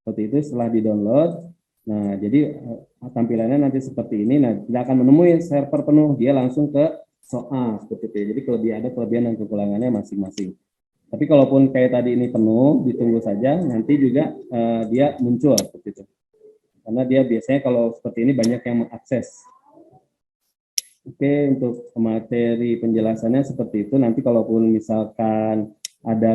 seperti itu setelah di-download, nah jadi tampilannya nanti seperti ini, nah tidak akan menemui server penuh, dia langsung ke soal seperti itu. Jadi ada kelebihan dan kekurangannya masing-masing. Tapi kalaupun kayak tadi ini penuh, ditunggu saja, nanti juga dia muncul seperti itu. Karena dia biasanya kalau seperti ini banyak yang mengakses. Oke, untuk materi penjelasannya seperti itu. Nanti kalaupun misalkan ada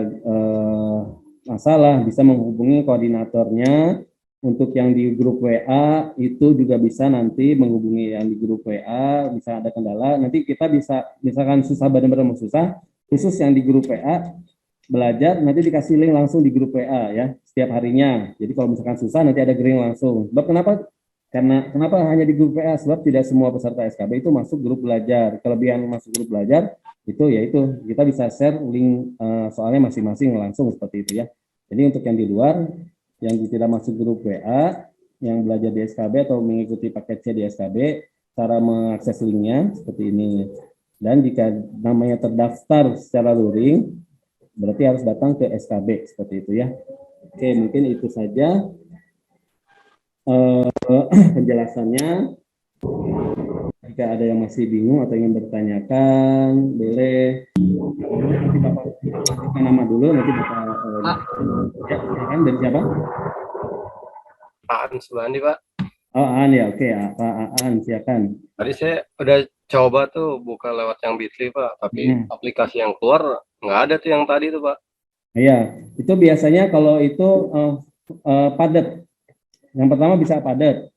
masalah, bisa menghubungi koordinatornya. Untuk yang di grup WA, itu juga bisa nanti menghubungi yang di grup WA, bisa ada kendala. Nanti kita bisa, misalkan susah, benar-benar mau susah, khusus yang di grup WA, belajar nanti dikasih link langsung di grup WA ya setiap harinya. Jadi kalau misalkan susah nanti ada link langsung. Sebab kenapa hanya di grup WA? Sebab tidak semua peserta SKB itu masuk grup belajar. Kelebihan masuk grup belajar itu yaitu kita bisa share link soalnya masing-masing langsung seperti itu ya. Jadi untuk yang di luar yang tidak masuk grup WA yang belajar di SKB atau mengikuti paket C di SKB, cara mengakses linknya seperti ini. Dan jika namanya terdaftar secara luring, berarti harus datang ke SKB seperti itu ya. Oke, mungkin itu saja penjelasannya. Jika ada yang masih bingung atau ingin bertanyakan, boleh. Nanti Bapak kasihkan nama dulu, nanti Bapak ya, silakan. Dari siapa? Aan Subandi, Pak. Oh, Aan ya, oke. Pak Aan, silakan. Tadi saya udah coba tuh buka lewat yang Bitly, Pak, tapi aplikasi yang keluar nggak ada tuh yang tadi tuh, Pak. Iya, itu biasanya kalau itu padat. Yang pertama bisa padat.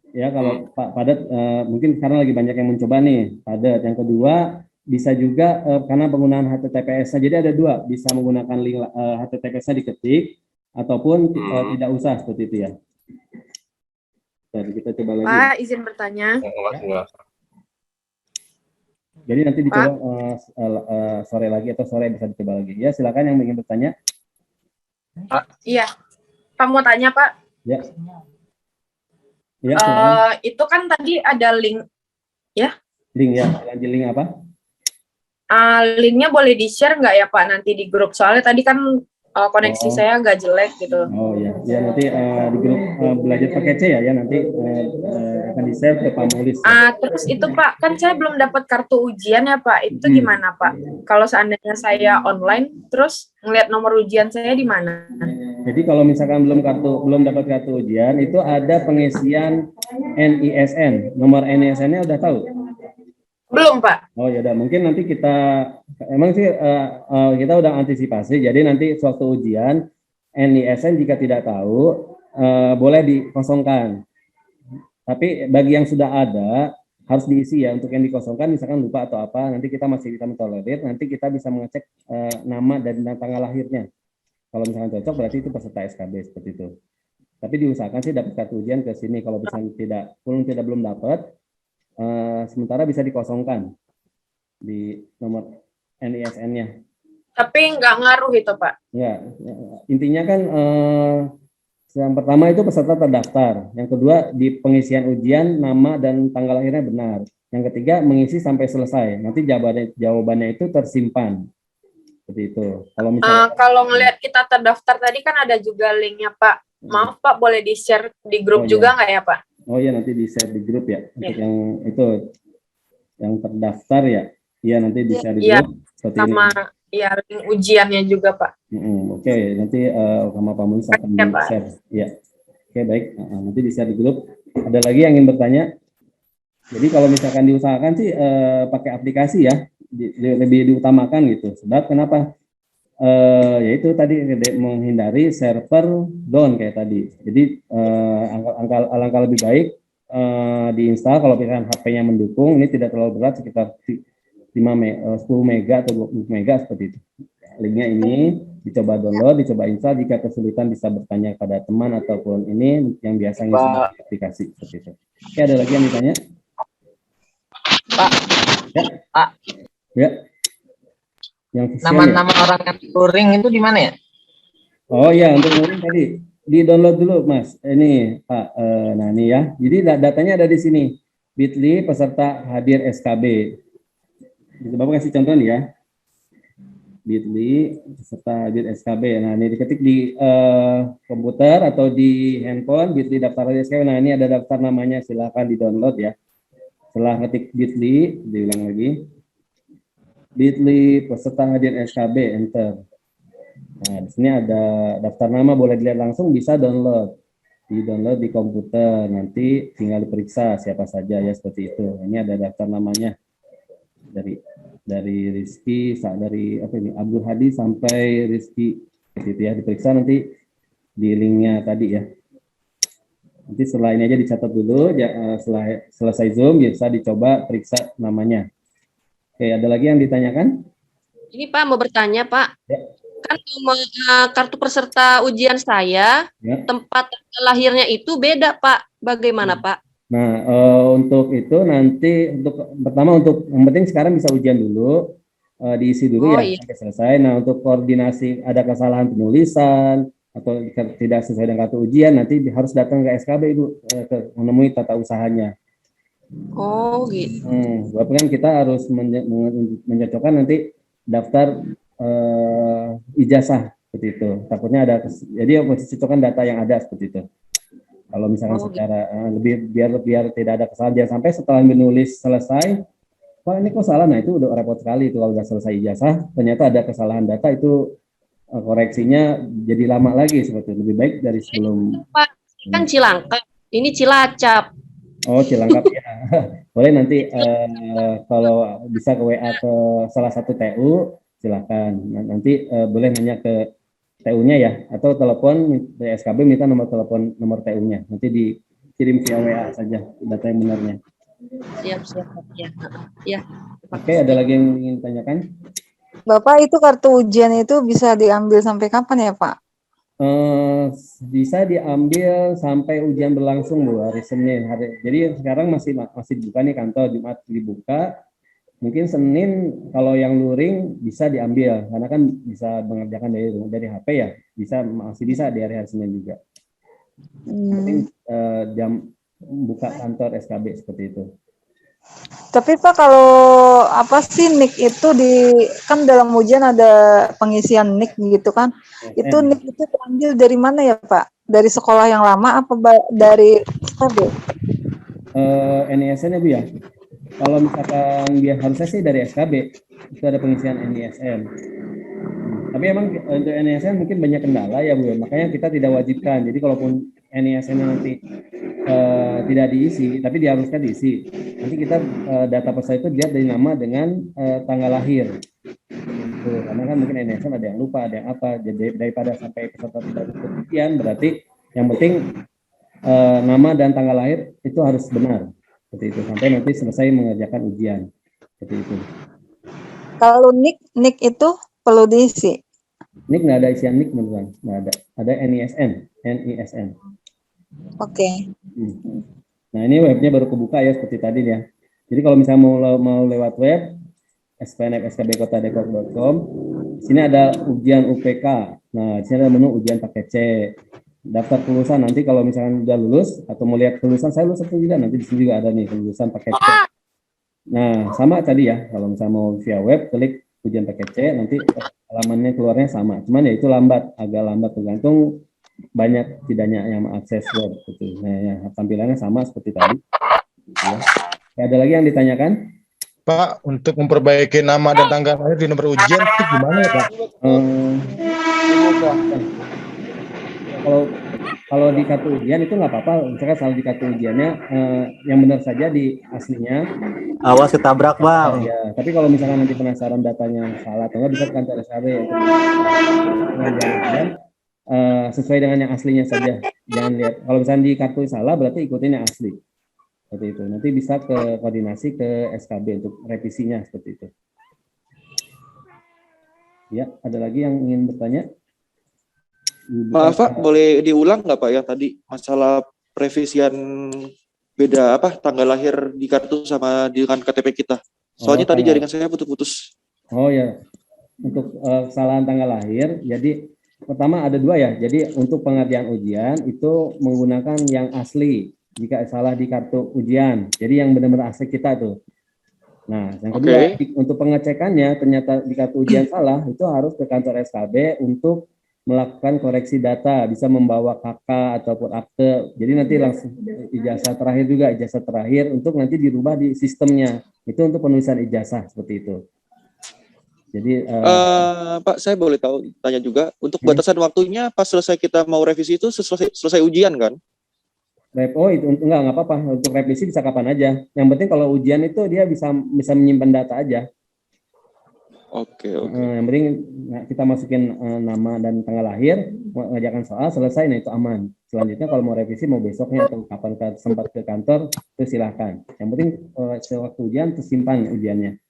Ya, kalau padat mungkin karena lagi banyak yang mencoba nih, padat. Yang kedua bisa juga karena penggunaan HTTPS-nya. Jadi ada dua, bisa menggunakan link HTTPS-nya diketik ataupun tidak usah seperti itu ya. Jadi kita coba lagi. Pak, izin bertanya. Jadi nanti dicoba sore lagi atau sore bisa dicoba lagi. Ya, silakan yang ingin bertanya. Iya, Pak mau tanya, Pak. Ya. Ya, itu kan tadi ada link, ya? Link ya, lanjut link apa? Linknya boleh di-share nggak ya Pak nanti di grup? Soalnya tadi kan koneksi saya agak jelek gitu. Oh ya, ya nanti di grup belajar pakai C ya, nanti akan di-share ke Pak Mulis. Terus itu Pak, kan saya belum dapat kartu ujian ya Pak, itu gimana Pak? Kalau seandainya saya online, terus ngeliat nomor ujian saya di mana? Jadi kalau misalkan belum dapat kartu ujian, itu ada pengisian NISN. Nomor NISN-nya udah tahu? Belum Pak. Oh ya udah, mungkin nanti kita kita udah antisipasi. Jadi nanti suatu ujian NISN jika tidak tahu boleh dikosongkan. Tapi bagi yang sudah ada harus diisi ya. Untuk yang dikosongkan misalkan lupa atau apa, nanti kita masih bisa mentolerir. Nanti kita bisa mengecek nama dan tanggal lahirnya. Kalau misalkan cocok berarti itu peserta SKB seperti itu. Tapi diusahakan sih dapat kartu ujian ke sini. Kalau misalnya belum dapat, sementara bisa dikosongkan di nomor NISN-nya. Tapi nggak ngaruh itu Pak? Ya, intinya kan yang pertama itu peserta terdaftar. Yang kedua di pengisian ujian nama dan tanggal lahirnya benar. Yang ketiga mengisi sampai selesai. Nanti jawabannya itu tersimpan. Seperti itu. Kalau misalnya kalau ngelihat kita terdaftar tadi kan ada juga linknya Pak. Maaf Pak, boleh di-share di grup juga nggak ya Pak? Oh iya, nanti di-share di grup ya. Untuk yang itu yang terdaftar ya. Iya, nanti di-share di grup seperti sama ini. Ya link ujiannya juga Pak. Oke, nanti sama Pak Mulis akan di-share. Iya. Oke, baik. Nanti di-share di grup. Ada lagi yang ingin bertanya? Jadi kalau misalkan diusahakan sih pakai aplikasi ya. Lebih diutamakan gitu. Sebab kenapa? Yaitu tadi menghindari server down kayak tadi. Jadi alangkah lebih baik diinstal kalau misalkan HP-nya mendukung. Ini tidak terlalu berat, sekitar 10 mega atau 20 mega seperti itu. Linknya ini dicoba download, dicoba install. Jika kesulitan bisa bertanya pada teman ataupun ini yang biasa ngisi aplikasi seperti itu. Oke, ada lagi yang ditanya? Pak. Ya. Pak. Ya. Yang Nama-nama orang yang luring itu di mana ya? Oh ya, untuk luring tadi di download dulu Mas. Ini Pak, nah ini ya. Jadi datanya ada di sini. Bitly peserta hadir SKB. Bapak kasih contoh nih ya. Bitly peserta hadir SKB. Nah ini diketik di komputer atau di handphone. Bitly daftar hadir SKB. Nah ini ada daftar namanya. Silakan di download ya. Setelah ngetik Bitly, diulang lagi. Bitly peserta hadir SKB, enter. Nah, di sini ada daftar nama, boleh dilihat langsung, bisa download. Di-download di komputer, nanti tinggal diperiksa siapa saja ya seperti itu. Ini ada daftar namanya. Dari Rizky, dari apa ini? Abdul Hadi sampai Rizky. Seperti itu ya, diperiksa nanti di linknya tadi ya. Nanti setelah ini aja dicatat dulu, setelah selesai Zoom bisa dicoba periksa namanya. Oke, ada lagi yang ditanyakan? Ini Pak mau bertanya Pak. Ya. kan kartu peserta ujian saya, Ya. tempat lahirnya itu beda, Pak. Bagaimana, Pak? Nah, untuk itu nanti pertama yang penting sekarang bisa ujian dulu, diisi dulu Oh, ya iya. sampai selesai. Nah, untuk koordinasi ada kesalahan penulisan atau tidak sesuai dengan kartu ujian, nanti harus datang ke SKB Ibu, menemui tata usahanya. Oh, gitu. Berarti kan kita harus menyocokkan nanti daftar ijazah seperti itu. Takutnya ada, jadi harus cocokkan data yang ada seperti itu. Kalau misalkan secara lebih biar tidak ada kesalahan, jangan sampai setelah menulis selesai, Pak ini kok salah, nah itu udah repot sekali itu kalau udah selesai ijazah, ternyata ada kesalahan data itu koreksinya jadi lama lagi seperti itu. Lebih baik dari sebelum. Pak, kan Cilangkap, ini Cilacap. Oh, Cilangkap ya. Boleh nanti kalau bisa ke WA ke salah satu TU, silakan. Nanti boleh nanya ke TU-nya ya, atau telepon dari SKB minta nomor TU-nya. Nanti dikirim via WA saja data yang benarnya. Siap. Ya. Oke, ada lagi yang ingin tanyakan? Bapak, itu kartu ujian itu bisa diambil sampai kapan ya, Pak? Bisa diambil sampai ujian berlangsung Bu, hari Senin. Jadi sekarang masih dibuka nih kantor, Jumat dibuka. Mungkin Senin kalau yang luring bisa diambil karena kan bisa mengerjakan dari HP ya, masih bisa di hari Senin juga. Mungkin jam buka kantor SKB seperti itu. Tapi Pak, kalau apa sih NIK itu kan dalam ujian ada pengisian NIK gitu kan? Itu NIK itu diambil dari mana ya Pak? Dari sekolah yang lama apa dari SKB? NISN ya Bu ya. Kalau misalkan dia harusnya sih dari SKB, itu ada pengisian NISN. Tapi emang untuk NISN mungkin banyak kendala ya Bu, makanya kita tidak wajibkan. Jadi kalaupun NISN nanti tidak diisi, tapi diharuskan diisi. Nanti kita data peserta itu dilihat dari nama dengan tanggal lahir. Gitu. Karena kan mungkin NISN ada yang lupa, ada yang apa. Jadi daripada sampai peserta tidak ikut ujian, berarti yang penting nama dan tanggal lahir itu harus benar. Seperti itu, sampai nanti selesai mengerjakan ujian. Seperti itu. Kalau NIK itu perlu diisi? NIK nggak ada isian NIK, teman-teman. Nggak ada. Ada NISN. Oke. Nah, ini webnya baru kebuka ya, seperti tadi ya. Jadi kalau misalnya mau lewat web, spnf.skbkotadepok.com, sini ada ujian UPK. Nah, di sini ada menu ujian paket C. Daftar kelulusan, nanti kalau misalkan udah lulus atau mau lihat kelulusan, saya lulus juga, nanti di sini juga ada nih kelulusan paket C. Nah, sama tadi ya, kalau misalnya mau via web, klik ujian paket C, nanti halamannya keluarnya sama. Cuman ya itu agak lambat tergantung banyak tidaknya yang mengakses web. Gitu. Nah, ya, tampilannya sama seperti tadi. Ya. Ada lagi yang ditanyakan? Pak, untuk memperbaiki nama dan tanggal lahir di nomor ujian itu gimana ya Pak? Kalau di kartu ujian itu nggak apa-apa, misalkan salah di kartu ujiannya, yang benar saja di aslinya. Awas ketabrak Bang. Ya, tapi kalau misalkan nanti penasaran datanya salah atau nggak, bisa ke kantor SKB untuk ujian, sesuai dengan yang aslinya saja. Jangan lihat kalau misalnya di kartu salah, berarti ikutin yang asli. Seperti itu. Nanti bisa ke koordinasi ke SKB untuk revisinya seperti itu. Ya, ada lagi yang ingin bertanya? Maaf Pak, boleh diulang nggak Pak yang tadi masalah revisian beda tanggal lahir di kartu sama dengan KTP kita? Soalnya tadi jaringan saya putus-putus. Oh ya, untuk kesalahan tanggal lahir, jadi pertama ada dua ya. Jadi untuk pengerjaan ujian itu menggunakan yang asli. Jika salah di kartu ujian, jadi yang benar-benar asli kita tuh. Nah, yang kedua untuk pengecekannya ternyata di kartu ujian salah, itu harus ke kantor SKB untuk melakukan koreksi data, bisa membawa KK ataupun akte. Jadi nanti langsung ijazah terakhir untuk nanti dirubah di sistemnya. Itu untuk penulisan ijazah seperti itu. Jadi Pak, saya boleh tanya juga untuk batasan waktunya pas selesai kita mau revisi itu selesai ujian kan? Oh itu enggak apa-apa, untuk revisi bisa kapan aja. Yang penting kalau ujian itu dia bisa menyimpan data aja. Oke. Yang penting kita masukin nama dan tanggal lahir, mengerjakan soal selesai, nah itu aman. Selanjutnya kalau mau revisi mau besoknya atau kapan sempat ke kantor, itu silahkan. Yang penting sewaktu ujian tersimpan ujiannya.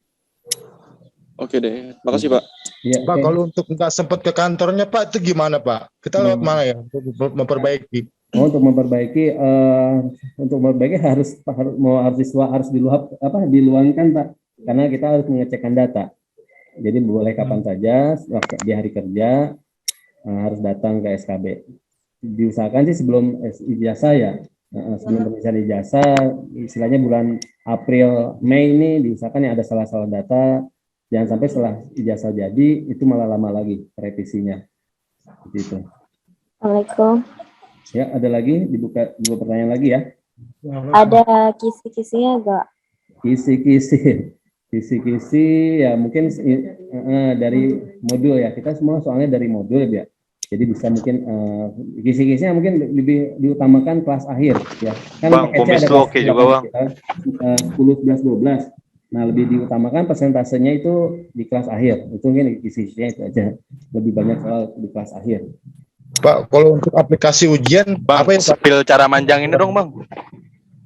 Oke deh, makasih Pak. Iya, Pak, oke. kalau untuk nggak sempat ke kantornya Pak, itu gimana Pak? Kita lewat mana ya untuk memperbaiki? Oh, untuk memperbaiki harus diluangkan Pak, karena kita harus mengecekkan data. Jadi boleh kapan saja di hari kerja harus datang ke SKB. Diusahakan sih sebelum ijazah ya, sebelum pemeriksaan ijazah, istilahnya bulan April Mei ini diusahakan yang ada salah-salah data. Jangan sampai setelah ijazah jadi itu malah lama lagi revisinya. Gitu. Assalamualaikum. Ya, ada lagi dibuka dua pertanyaan lagi ya. Ada kisi-kisinya enggak? Kisi-kisi ya mungkin dari modul ya. Kita semua soalnya dari modul ya. Jadi bisa mungkin kisi-kisinya mungkin lebih diutamakan kelas akhir ya. Kan Bang, komis ada lu oke juga Bang. 10, 11, 12. Nah, lebih diutamakan persentasenya itu di kelas akhir. Itu mungkin kisi-kisinya itu aja. Lebih banyak soal di kelas akhir. Pak, kalau untuk aplikasi ujian, Bang, apa yang spill cara manjang ini dong Bang.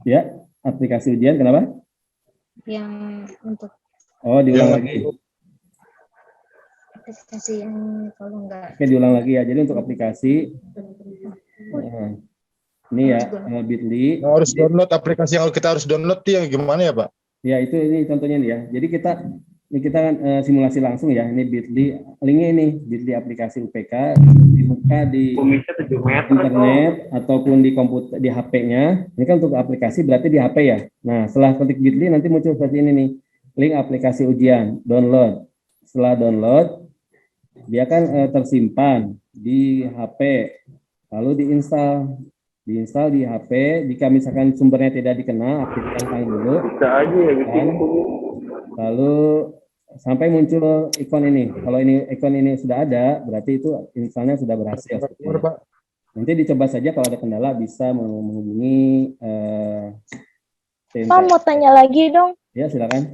Ya, aplikasi ujian kenapa? Yang untuk Oh, diulang lagi. aplikasi yang kalau enggak Oke, diulang lagi ya. Jadi untuk aplikasi ini ya Bitly. harus download aplikasi yang kita harus download itu yang gimana ya Pak? Ya, ini contohnya nih ya. Jadi kita kan simulasi langsung ya. Ini Bitly, linknya ini Bitly aplikasi UPK dibuka di internet ataupun di komputer di HP-nya. Ini kan untuk aplikasi berarti di HP ya. Nah, setelah ketik Bitly nanti muncul seperti ini nih. Link aplikasi ujian, download. Setelah download dia kan tersimpan di HP. Lalu diinstal di HP. Jika misalkan sumbernya tidak dikenal, aktifkan dulu. Bisa aja ya gitu. Lalu sampai muncul ikon ini. Kalau ikon ini sudah ada, berarti itu instalnya sudah berhasil. Nanti dicoba saja kalau ada kendala bisa menghubungi Pak, mau tanya lagi dong. Ya, silakan.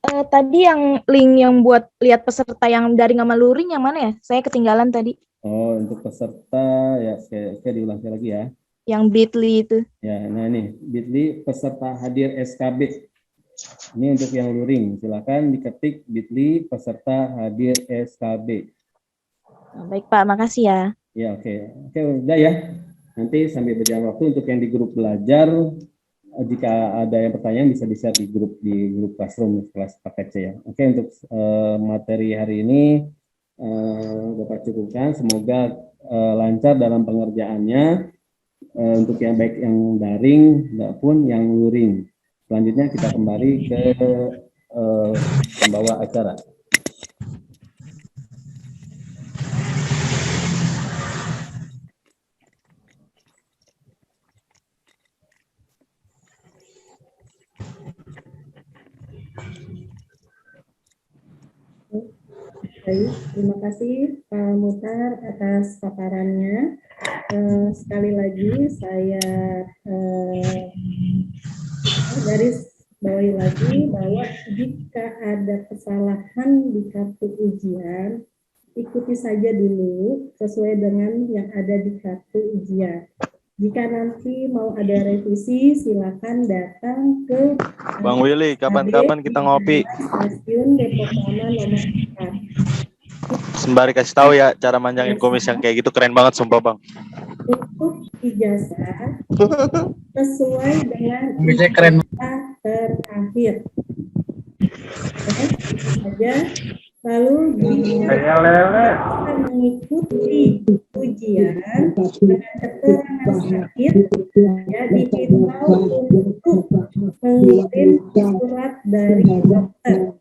Tadi yang link yang buat lihat peserta yang daring sama luring yang mana ya? Saya ketinggalan tadi. Oh, untuk peserta ya, oke diulang lagi ya. Yang Bitly itu. Ya, nah ini Bitly peserta hadir SKB. Ini untuk yang luring, silakan diketik Bitly peserta hadir SKB. Baik Pak, makasih ya. Ya, oke, udah ya. Nanti sambil berjalan waktu untuk yang di grup belajar, jika ada yang pertanyaan bisa di-share di grup Classroom kelas paket C ya. Oke, untuk materi hari ini Bapak cukupkan. Semoga lancar dalam pengerjaannya. Untuk yang baik yang daring maupun yang luring. Selanjutnya kita kembali ke pembawa acara. Baik, terima kasih Pak Mutar atas paparannya. Sekali lagi saya garis bawahi lagi bahwa jika ada kesalahan di kartu ujian, ikuti saja dulu sesuai dengan yang ada di kartu ujian. Jika nanti mau ada revisi, silakan datang ke Bang Willy, kapan-kapan kita ngopi. Stasiun Depok Lama nomor 4. Sembari kasih tahu ya cara manjangin komis yang kayak gitu keren banget sumpah Bang. Untuk ijazah sesuai dengan Bisa keren. ijazah terakhir. Saja. Lalu jika bisa mengikuti ujian dengan keterangan sakit, ya dihimbau untuk mengirim surat dari dokter.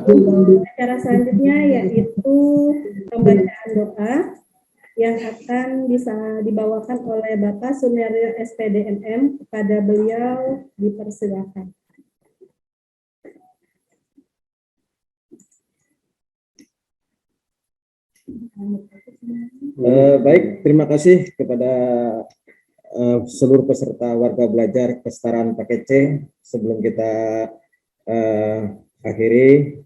Untuk acara selanjutnya yaitu pembacaan doa yang akan bisa dibawakan oleh Bapak Sunaryo SPDMM. Kepada beliau dipersilakan. Baik, terima kasih kepada seluruh peserta warga belajar kesetaraan paket C. Sebelum kita akhiri,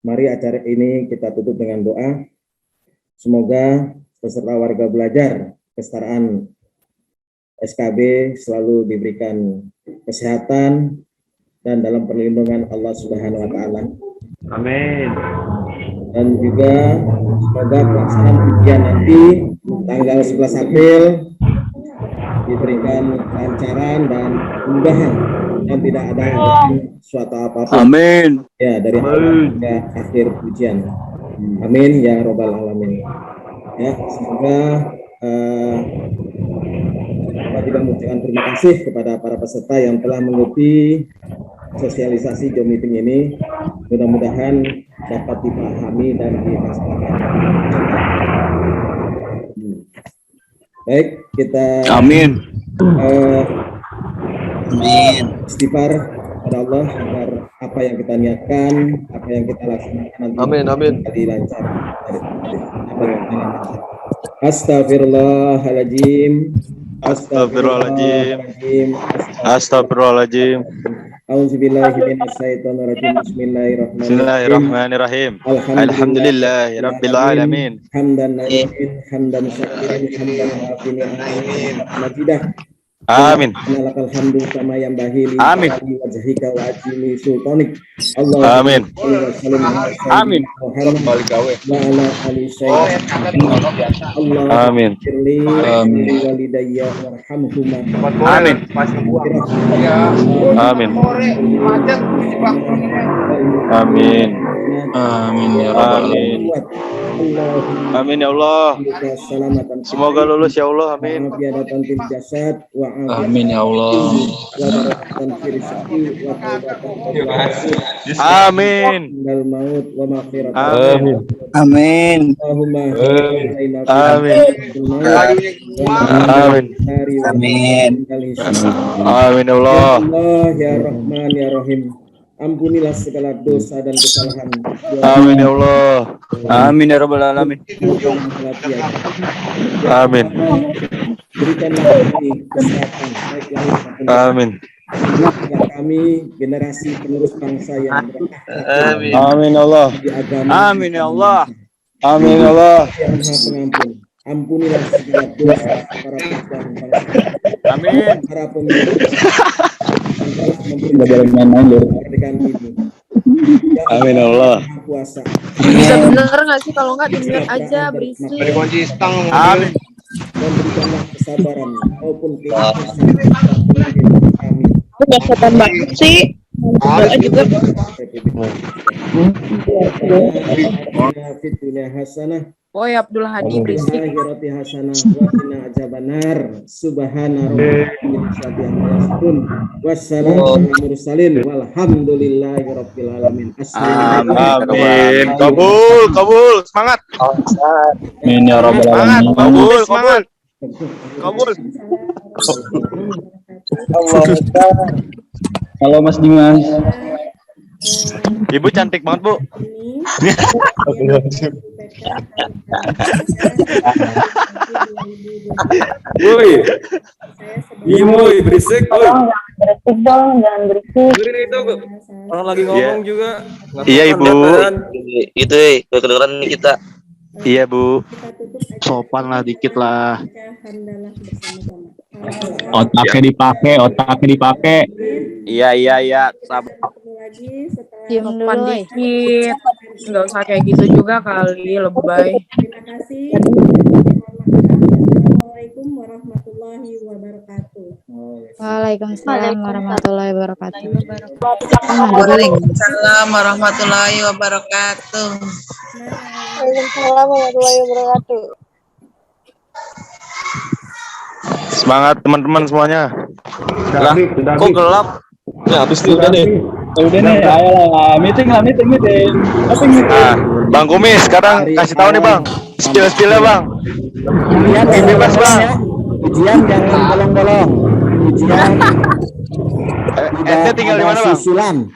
mari acara ini kita tutup dengan doa. Semoga peserta warga belajar kesetaraan SKB selalu diberikan kesehatan, dan dalam perlindungan Allah Subhanahu wa taala. Amin. Dan juga semoga pelaksanaan ujian nanti tanggal 11 April diberikan kelancaran dan kemudahan dan tidak ada suatu apapun. Amin. Ya, dari awal hingga akhir ujian. Amin ya robbal alamin. Ya, semoga Bapak tidak mengucapkan terima kasih kepada para peserta yang telah mengikuti sosialisasi Zoom meeting ini. Mudah-mudahan dapat dipahami dan dilaksanakan. Baik, kita Amin. Amin. Istighfar kepada Allah agar apa yang kita niatkan, apa yang kita laksanakan nanti Amin. jadi lancar. Astagfirullahaladzim. Astagfirullahaladzim. Astagfirullahaladzim. Auzubillahiminasyaitonirrajim. Bismillahirrahmanirrahim. Alhamdulillahirabbil alamin. Hamdan na'imin, hamdan syakirin, hamdan wafini, amin. Majidah. Amin. Lakal hamdu kama yang bahili. Amin. Wajhika wa ajimi sultanik. Amin. Amin. Balik gawe. Wa ala ali sayyid. Allah. Amin. Firli walidayya warhamhuma. Amin. Amin. Amin. Amin ya rabbal alamin. Amin ya Allah. Semoga lulus ya Allah. Amin. Amin ya Allah. Amin. Amin. Amin. Amin. Amin. Amin. Amin ya Allah. Ya Rahman ya Rahim. Ampunilah segala dosa dan kesalahan. Amin ya Allah. Amin ya rabbal alamin. Amin. Berikanlah kami kesehatan baik lahir maupun batin. Amin. Berikanlah kami generasi penerus bangsa yang berakhlak. Amin ya Allah. Di agama. Amin ya Allah. Amin ya Allah. Yang Maha Pengampun. Ampunilah segala dosa para pejuang bangsa. Amin. Para pemimpin Udah boleh main-main loh. kemerdekaan ini. Amin ya Allah. Kuasa. Bisa bener nggak sih kalau nggak di-mute aja berisik. Amin. Dan berikanlah kesabaran maupun keikhlasan pemimpin kami. Udah setan banget sih. Doa juga. Fitulah hasanah. Woi Abdul Hadi berisik. Akhirati hasanah wa qina adzabannar. Subhana rabbika wassalamu ala mursalin walhamdulillahi rabbil alamin. Amin. Kabul. Semangat. Amin ya rabbal Semangat. alamin. Kabul. Kabul. Halo Mas Dimas. Ibu cantik banget, Bu. Woi. Diem woi, berisik woi. Berisik dong, jangan berisik. Itu orang lagi ngomong juga. Iya, Ibu. Itu kedengeran kita. Iya, Bu. Sopan lah dikit lah. Otaknya dipakai. Iya. Sabar. Sopan dikit. Nggak usah kayak gitu juga kali, lebay. Terima kasih. Assalamualaikum warahmatullahi wabarakatuh. Waalaikumsalam warahmatullahi wabarakatuh. Waalaikumsalam warahmatullahi wabarakatuh. Waalaikumsalam warahmatullahi wabarakatuh. Semangat teman-teman semuanya. Lah, kok gelap? Ya, habis itu udah nih. Udah nih, ayolah. Meeting. Nah, Bang Kumis sekarang kasih tahu nih, Bang. Skill-skillnya, Bang. Ujian bebas, Bang. Ujian jangan bolong-bolong. Ujian Ente tinggal di mana, Bang? susulan.